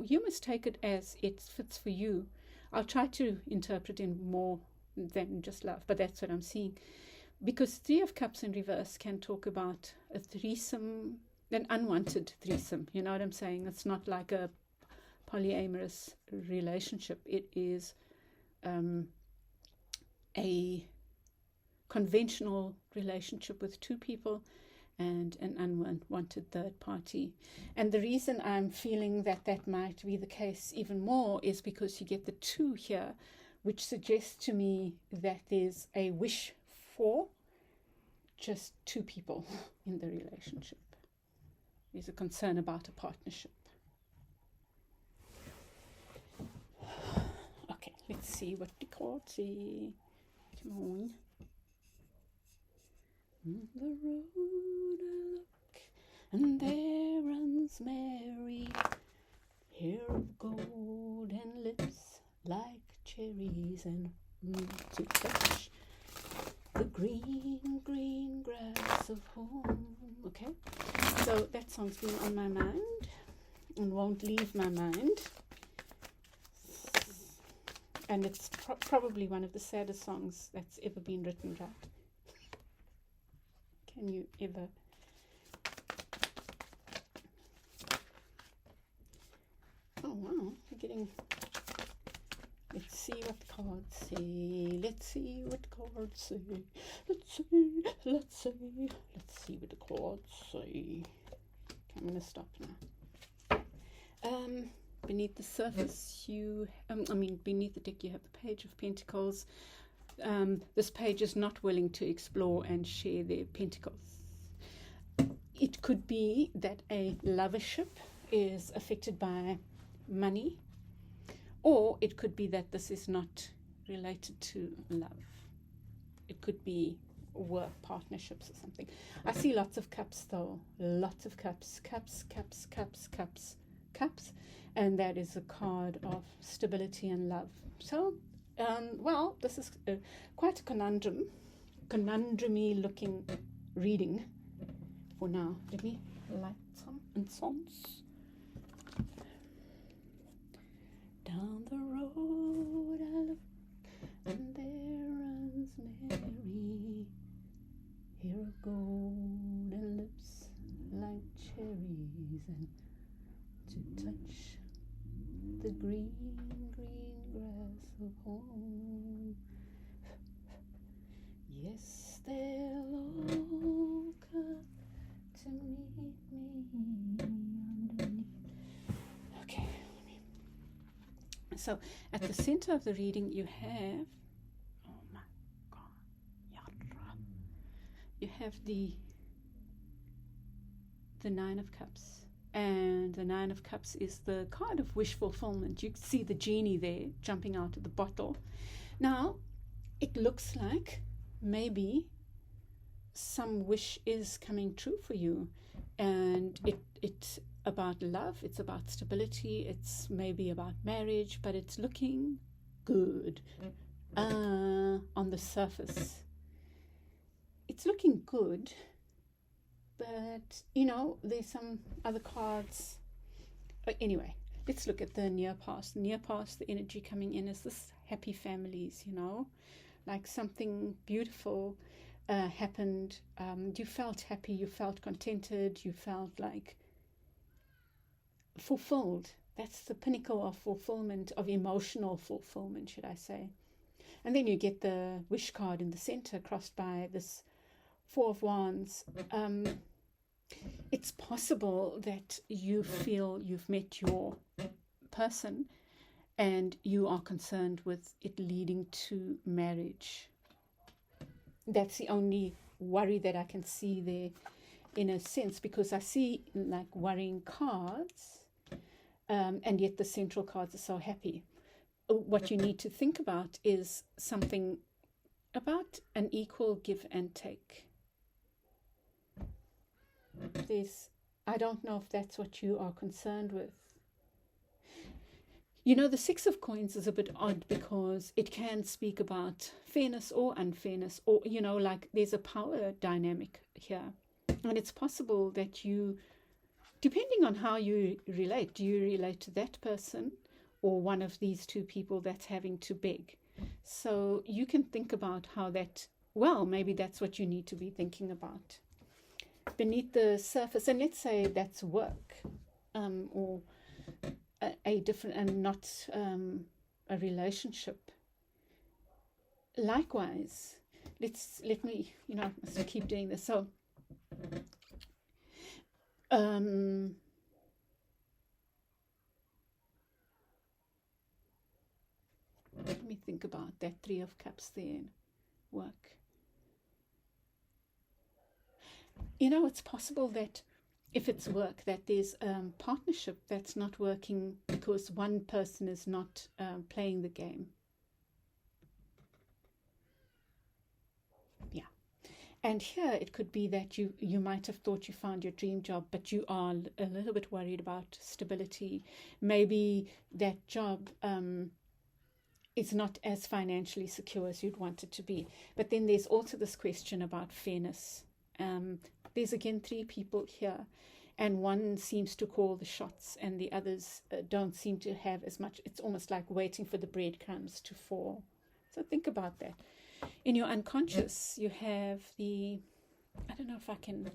[SPEAKER 1] you must take it as it fits for you. I'll try to interpret in more than just love, but that's what I'm seeing. Because Three of Cups in reverse can talk about a threesome, an unwanted threesome. You know what I'm saying? It's not like a polyamorous relationship. It is a conventional relationship with two people and an unwanted third party. And the reason I'm feeling that that might be the case even more is because you get the 2 here, which suggests to me that there's a wish for just 2 people in the relationship. There's a concern about a partnership. Okay, let's see what the cards say. Come on. On the road I look, and there runs Mary, hair of gold and lips like cherries, and to touch the green, green grass of home. Okay, so that song's been on my mind and won't leave my mind. And it's probably one of the saddest songs that's ever been written, right? Can you ever? Oh wow, we're getting. Let's see what the cards say. Let's see what the cards say. Let's see. Let's see. Let's see what the cards say. Okay, I'm gonna stop now. Beneath the surface, you. Beneath the deck, you have the Page of Pentacles. This page is not willing to explore and share their pentacles. It could be that a lovership is affected by money, or it could be that this is not related to love. It could be work partnerships or something. I see lots of cups though, lots of cups, and that is a card of stability and love. So well, this is quite a conundrum-y looking reading for now. Let me light some incense. Down the road I look, and there runs Mary, hair of gold and lips like cherries, and to touch the green, green grass of home. Yes, they'll all come to meet me underneath. Okay. So at the center of the reading you have, oh my God, you have the 9 of Cups. And the 9 of Cups is the card of wish fulfillment. You see the genie there jumping out of the bottle. Now, it looks like maybe some wish is coming true for you. And it's about love, it's about stability, it's maybe about marriage, but it's looking good on the surface. It's looking good. But, you know, there's some other cards. Anyway, let's look at the near past. Near past, the energy coming in is this happy families, you know, like something beautiful happened. You felt happy, you felt contented, you felt like fulfilled. That's the pinnacle of fulfillment, of emotional fulfillment, should I say. And then you get the wish card in the center crossed by this 4 of Wands. It's possible that you feel you've met your person and you are concerned with it leading to marriage. That's the only worry that I can see there. in a sense, because I see like worrying cards, and yet the central cards are so happy. What you need to think about is something about an equal give and take. I don't know if that's what you are concerned with. You know, the Six of Coins is a bit odd because it can speak about fairness or unfairness, or, you know, like there's a power dynamic here. And it's possible that you, depending on how you relate, do you relate to that person or one of these two people that's having to beg? So you can think about how that, well, maybe that's what you need to be thinking about. Beneath the surface, and let's say that's work, or a different, and not a relationship. Likewise, let me, you know, I must keep doing this. So let me think about that Three of Cups there. Work. You know, it's possible that if it's work, that there's partnership that's not working because one person is not playing the game. Yeah. And here it could be that you might have thought you found your dream job, but you are a little bit worried about stability. Maybe that job is not as financially secure as you'd want it to be. But then there's also this question about fairness. There's again three people here, and one seems to call the shots and the others don't seem to have as much. It's almost like waiting for the breadcrumbs to fall. So think about that. In your unconscious, you have the, I don't know if I can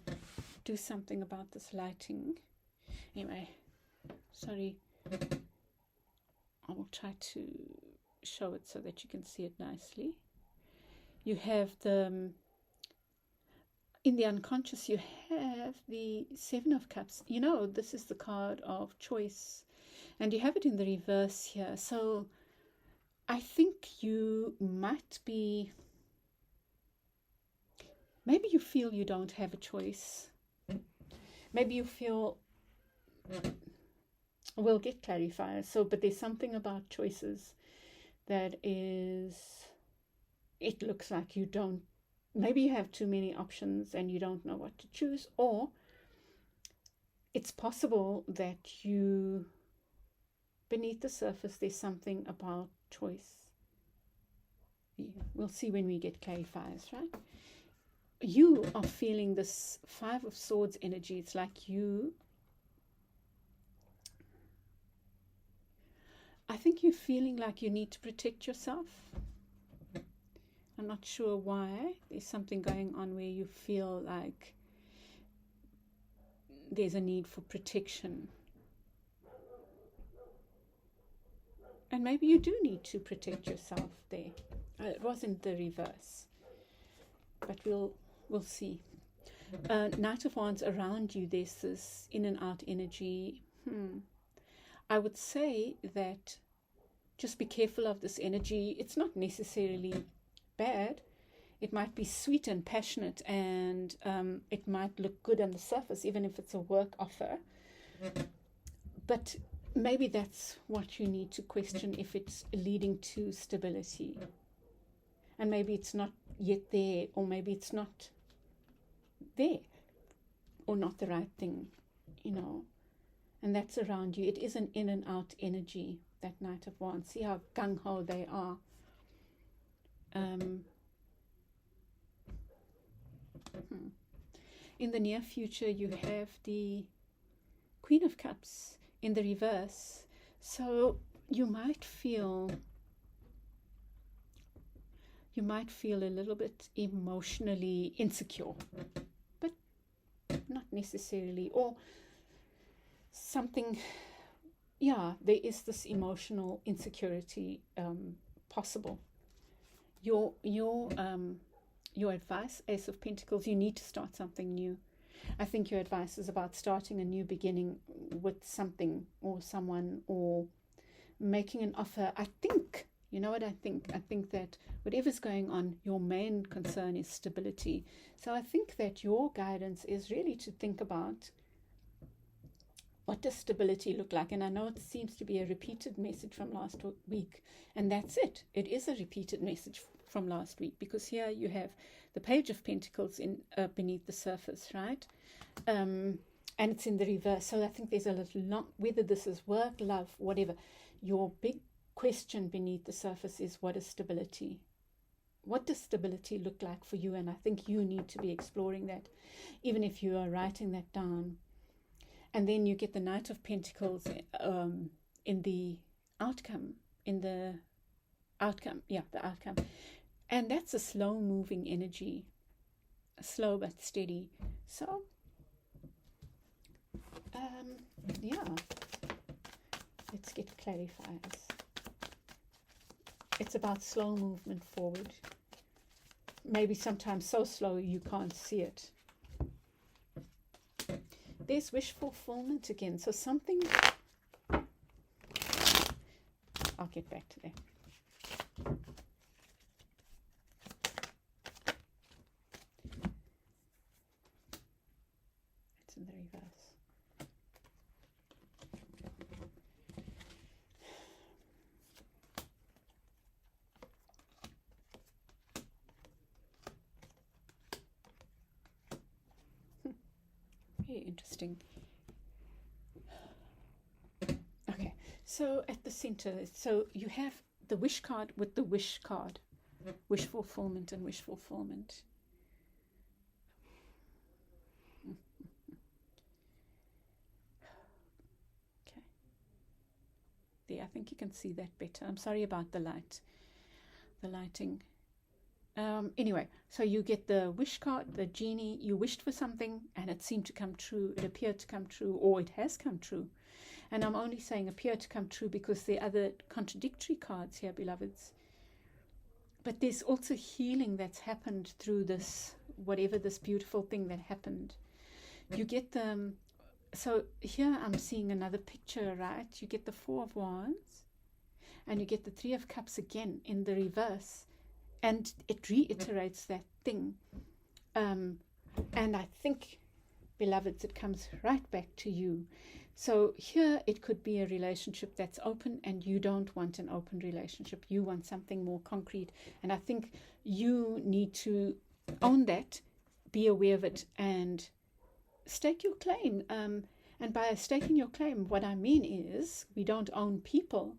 [SPEAKER 1] do something about this lighting. Anyway, sorry. I will try to show it so that you can see it nicely. You have the, in the unconscious, you have the Seven of Cups. You know, this is the card of choice, and you have it in the reverse here. So I think you might be, maybe you feel you don't have a choice. Maybe you feel, we'll get clarifiers. So, but there's something about choices that is, it looks like you don't, maybe you have too many options and you don't know what to choose, or it's possible that you, beneath the surface, there's something about choice. Yeah, we'll see when we get clarifiers, right? You are feeling this Five of Swords energy. It's like you, I think you're feeling like you need to protect yourself. I'm not sure why. There's something going on where you feel like there's a need for protection. And maybe you do need to protect yourself there. It wasn't the reverse, but we'll see. Knight of Wands around you, there's this in and out energy. I would say that just be careful of this energy. It's not necessarily bad. It might be sweet and passionate, and it might look good on the surface, even if it's a work offer. But maybe that's what you need to question, if it's leading to stability. And maybe it's not yet there, or maybe it's not there, or not the right thing, you know. And that's around you. It is an in and out energy, that Knight of Wands. See how gung-ho they are. In the near future, you have the Queen of Cups in the reverse. So you might feel a little bit emotionally insecure, but not necessarily, or something. Yeah, there is this emotional insecurity possible. Your advice, Ace of Pentacles, you need to start something new. I think your advice is about starting a new beginning with something or someone, or making an offer. I think You know what I think? I think that whatever's going on, your main concern is stability. So I think that your guidance is really to think about, what does stability look like? And I know it seems to be a repeated message from last week, and that's it. It is a repeated message from last week, because here you have the Page of Pentacles in beneath the surface, right? And it's in the reverse. So I think there's a little long, whether this is work, love, whatever. Your big question beneath the surface is, what is stability? What does stability look like for you? And I think you need to be exploring that, even if you are writing that down. And then you get the Knight of Pentacles in the outcome, the outcome. And that's a slow-moving energy, slow but steady. So, yeah, let's get clarifiers. It's about slow movement forward. Maybe sometimes so slow you can't see it. There's wish fulfillment again. So something, I'll get back to that. It's in the reverse. Very interesting. Okay, so at the center, so you have the wish card with the wish card. Wish fulfillment and wish fulfillment. Okay. There, I think you can see that better. I'm sorry about the lighting. Anyway, so you get the wish card, the genie. You wished for something and it seemed to come true. It appeared to come true, or it has come true. And I'm only saying appear to come true because there are other contradictory cards here, beloveds. But there's also healing that's happened through this, whatever this beautiful thing that happened. You get the, so here I'm seeing another picture, right? You get the Four of Wands and you get the Three of Cups again in the reverse. And it reiterates that thing. And I think, beloveds, it comes right back to you. So here it could be a relationship that's open, and you don't want an open relationship. You want something more concrete. And I think you need to own that, be aware of it, and stake your claim. And by staking your claim, what I mean is, we don't own people,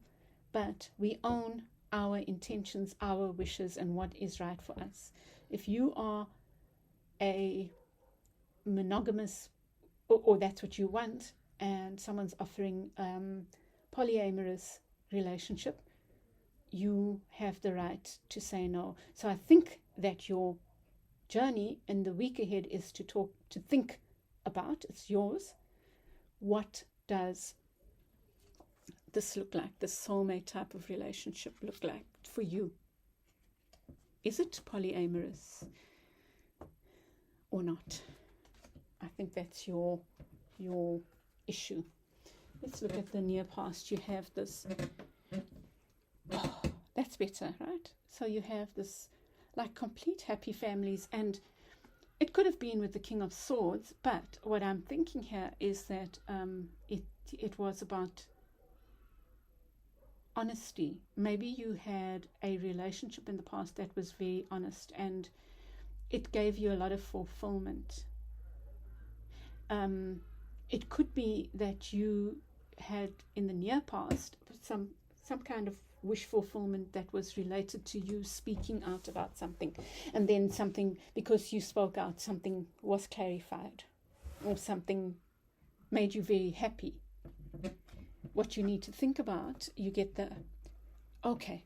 [SPEAKER 1] but we own our intentions, our wishes, and what is right for us. If you are a monogamous, or that's what you want, and someone's offering polyamorous relationship, you have the right to say no. So I think that your journey in the week ahead is to think about, it's yours, what does this look like, this soulmate type of relationship look like for you? Is it polyamorous or not? I think that's your issue. Let's look at the near past. You have this, oh, that's better, right? So you have this like complete happy families, and it could have been with the King of Swords, but what I'm thinking here is that it was about honesty. Maybe you had a relationship in the past that was very honest, and it gave you a lot of fulfillment. It could be that you had in the near past some kind of wish fulfillment that was related to you speaking out about something, and then something, because you spoke out, something was clarified, or something made you very happy. What you need to think about, you get the, okay,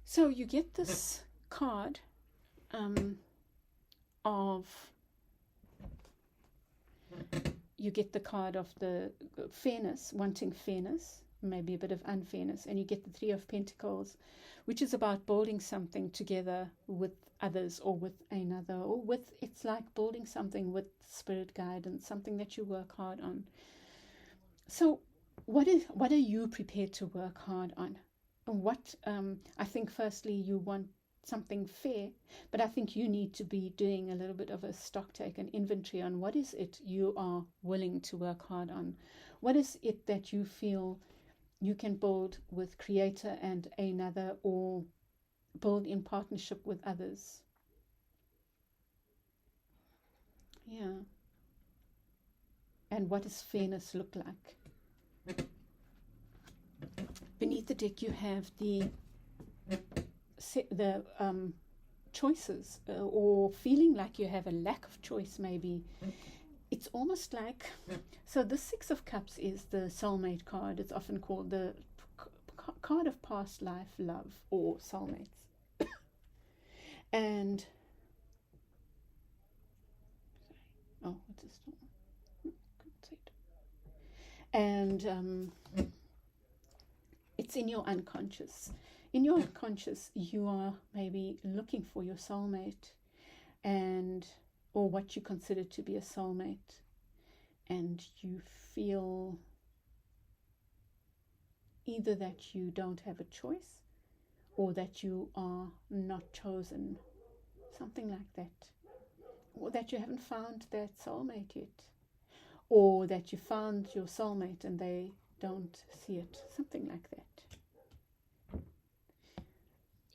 [SPEAKER 1] so you get this card of, you get the card of the fairness, wanting fairness, maybe a bit of unfairness, and you get the Three of Pentacles, which is about building something together with others, or with another, or with, it's like building something with spirit guidance, something that you work hard on. So what are you prepared to work hard on? what I think firstly you want something fair, but I think you need to be doing a little bit of a stock take, an inventory on what is it you are willing to work hard on. What is it that you feel you can build with creator and another, or build in partnership with others? Yeah. And what does fairness look like? Beneath the deck you have the choices, or feeling like you have a lack of choice maybe. It's almost like, so the Six of Cups is the soulmate card. It's often called the card of past life love or soulmates. And oh, what's this? Couldn't say it. And it's in your unconscious. In your unconscious, you are maybe looking for your soulmate, and or what you consider to be a soulmate, and you feel either that you don't have a choice or that you are not chosen, something like that, or that you haven't found that soulmate yet, or that you found your soulmate and they don't see it, something like that.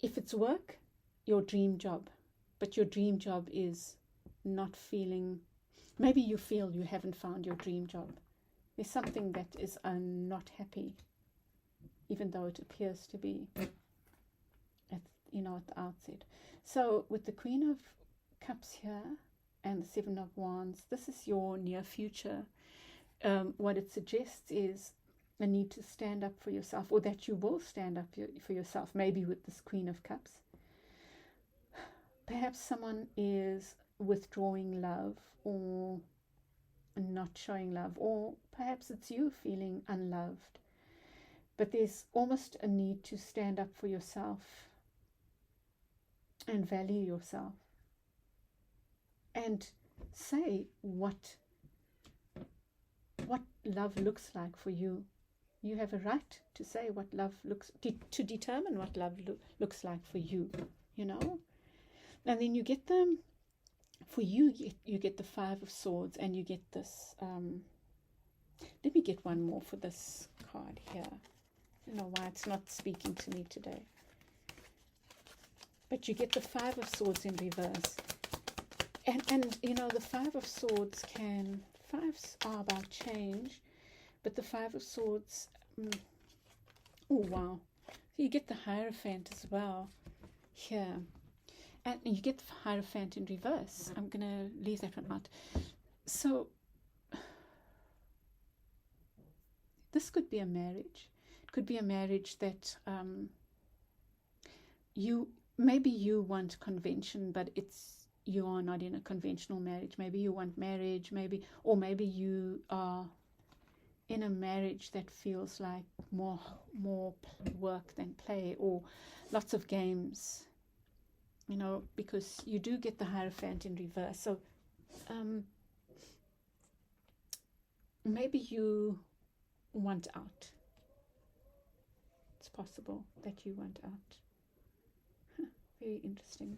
[SPEAKER 1] If it's work, your dream job, but your dream job is not feeling, maybe you feel you haven't found your dream job. There's something that is not happy, even though it appears to be at the outset. So with the Queen of Cups here and the Seven of Wands, this is your near future. What it suggests is a need to stand up for yourself, or that you will stand up for yourself, maybe with this Queen of Cups. Perhaps someone is withdrawing love or not showing love, or perhaps it's you feeling unloved. But there's almost a need to stand up for yourself and value yourself and say what love looks like for you. You have a right to say what love to determine what love looks like for you, And then you get them, for you get the Five of Swords, and you get this, let me get one more for this card here. I don't know why it's not speaking to me today. But you get the Five of Swords in reverse. And the Five of Swords fives are about change, but the Five of Swords, oh wow. So you get the Hierophant as well here. And you get the Hierophant in reverse. I'm going to leave that one out. So this could be a marriage. It could be a marriage that maybe you want convention, but you are not in a conventional marriage. Maybe you want marriage, maybe you are in a marriage that feels like more work than play, or lots of games, because you do get the Hierophant in reverse. So maybe you want out. It's possible that you want out. Very interesting.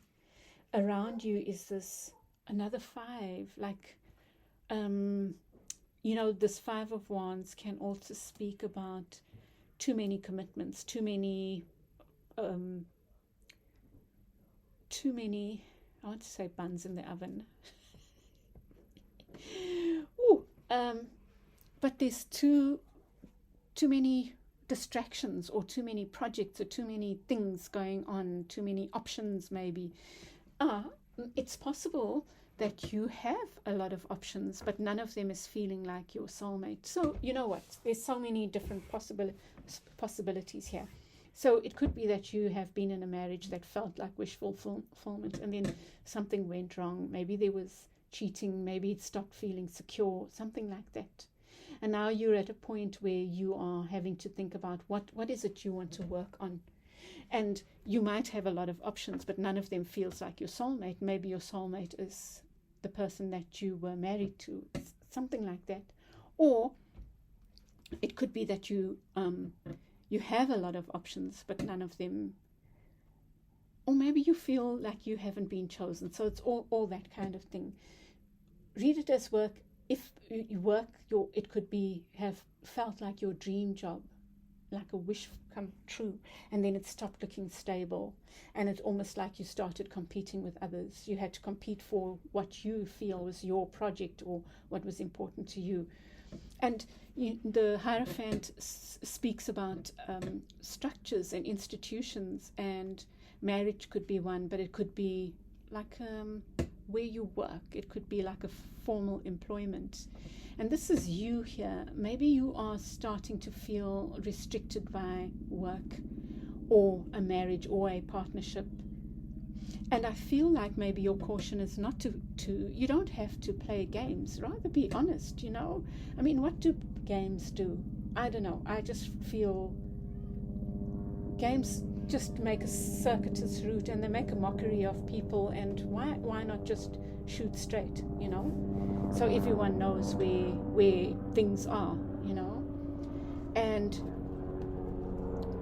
[SPEAKER 1] Around you is this another five, like this Five of Wands can also speak about too many commitments, too many, I want to say buns in the oven. But there's too many distractions, or too many projects, or too many things going on, too many options maybe. It's possible that you have a lot of options, but none of them is feeling like your soulmate. So you know what? There's so many different possibilities here. So it could be that you have been in a marriage that felt like wish fulfillment, and then something went wrong. Maybe there was cheating, maybe it stopped feeling secure, something like that. And now you're at a point where you are having to think about what is it you want to work on. And you might have a lot of options, but none of them feels like your soulmate. Maybe your soulmate is the person that you were married to, something like that. Or it could be that you you have a lot of options, but none of them, or maybe you feel like you haven't been chosen. So it's all that kind of thing. Read it as work. If you work, it could be have felt like your dream job, like a wish come true, and then it stopped looking stable, and it's almost like you started competing with others. You had to compete for what you feel was your project or what was important to you. And the Hierophant speaks about structures and institutions, and marriage could be one, but it could be like where you work. It could be like a formal employment. And this is you here. Maybe you are starting to feel restricted by work or a marriage or a partnership. And I feel like maybe your caution is not to you don't have to play games. Rather be honest, you know. I mean, what do games do? I don't know. I just feel games just make a circuitous route, and they make a mockery of people. And why not just shoot straight, you know? So everyone knows where things are, you know. And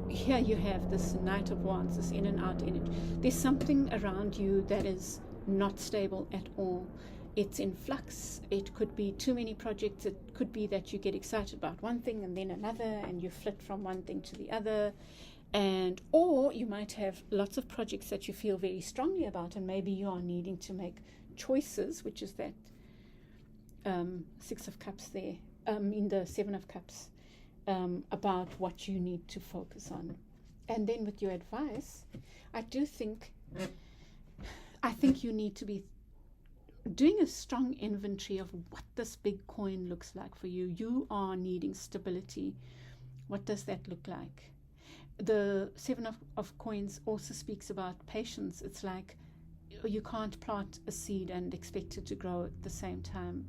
[SPEAKER 1] here you have this Knight of Wands, this in and out energy. There's something around you that is not stable at all. It's in flux. It could be too many projects. It could be that you get excited about one thing and then another, and you flit from one thing to the other. And or you might have lots of projects that you feel very strongly about, and maybe you are needing to make choices, which is that Six of Cups there, in the Seven of Cups, about what you need to focus on. And then with your advice, I think you need to be doing a strong inventory of what this big coin looks like for you. You are needing stability. What does that look like? The Seven of Coins also speaks about patience. It's like you can't plant a seed and expect it to grow at the same time.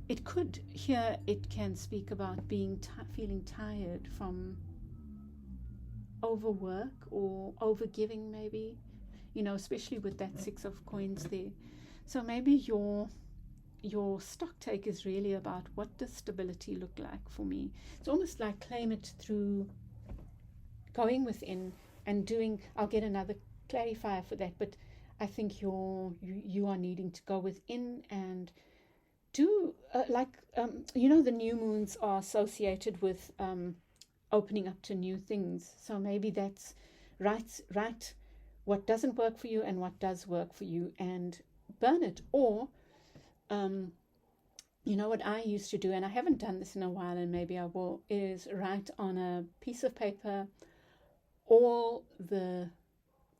[SPEAKER 1] It can speak about feeling tired from overwork or overgiving, maybe, you know, especially with that Six of Coins there. So maybe your stock take is really about, what does stability look like for me? It's almost like claim it through going within and doing. I'll get another clarifier for that, but I think you are needing to go within and do the new moons are associated with opening up to new things. So maybe that's right what doesn't work for you and what does work for you, and burn it. Or you know what I used to do, and I haven't done this in a while, and maybe I will, is write on a piece of paper all the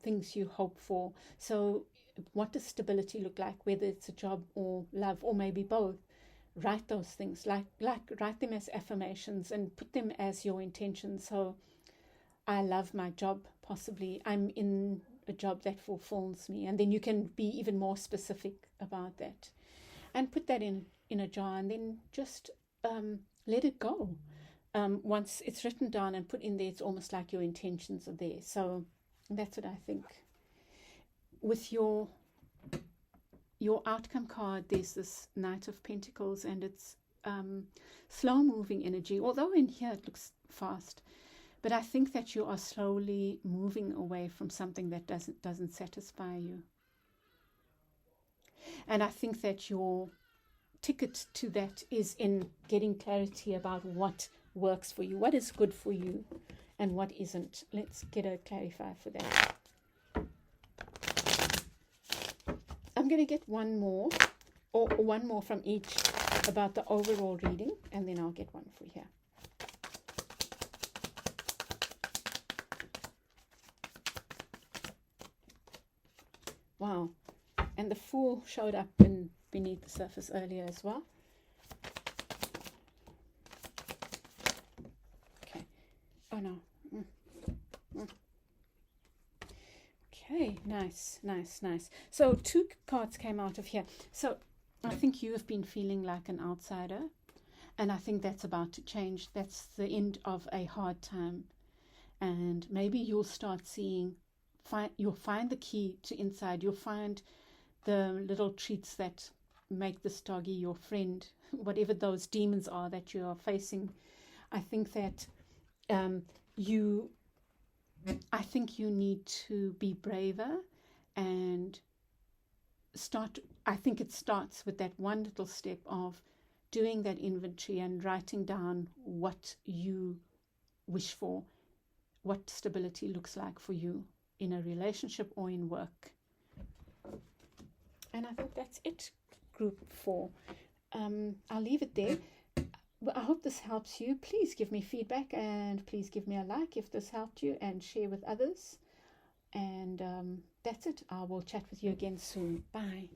[SPEAKER 1] things you hope for. So what does stability look like, whether it's a job or love or maybe both? Write those things, like write them as affirmations and put them as your intention. So I love my job, possibly I'm in a job that fulfills me, and then you can be even more specific about that and put that in a jar, and then just let it go. Once it's written down and put in there, it's almost like your intentions are there. So that's what I think. With your outcome card, there's this Knight of Pentacles, and it's slow moving energy, although in here it looks fast. But I think that you are slowly moving away from something that doesn't satisfy you. And I think that your ticket to that is in getting clarity about what works for you, what is good for you, and what isn't. Let's get a clarifier for that. I'm going to get one more, or one more from each about the overall reading, and then I'll get one for here. Wow. And the Fool showed up beneath the surface earlier as well. Okay. Oh no. Okay, nice. So 2 cards came out of here. So I think you have been feeling like an outsider, and I think that's about to change. That's the end of a hard time, and maybe you'll start seeing, you'll find the key to inside. You'll find the little treats that make this doggy your friend, whatever those demons are that you are facing. I think that I think you need to be braver and I think it starts with that one little step of doing that inventory and writing down what you wish for, what stability looks like for you in a relationship or in work. And I think that's it, group 4. I'll leave it there. Well, I hope this helps you. Please give me feedback and please give me a like if this helped you, and share with others. And that's it. I will chat with you again soon. Bye.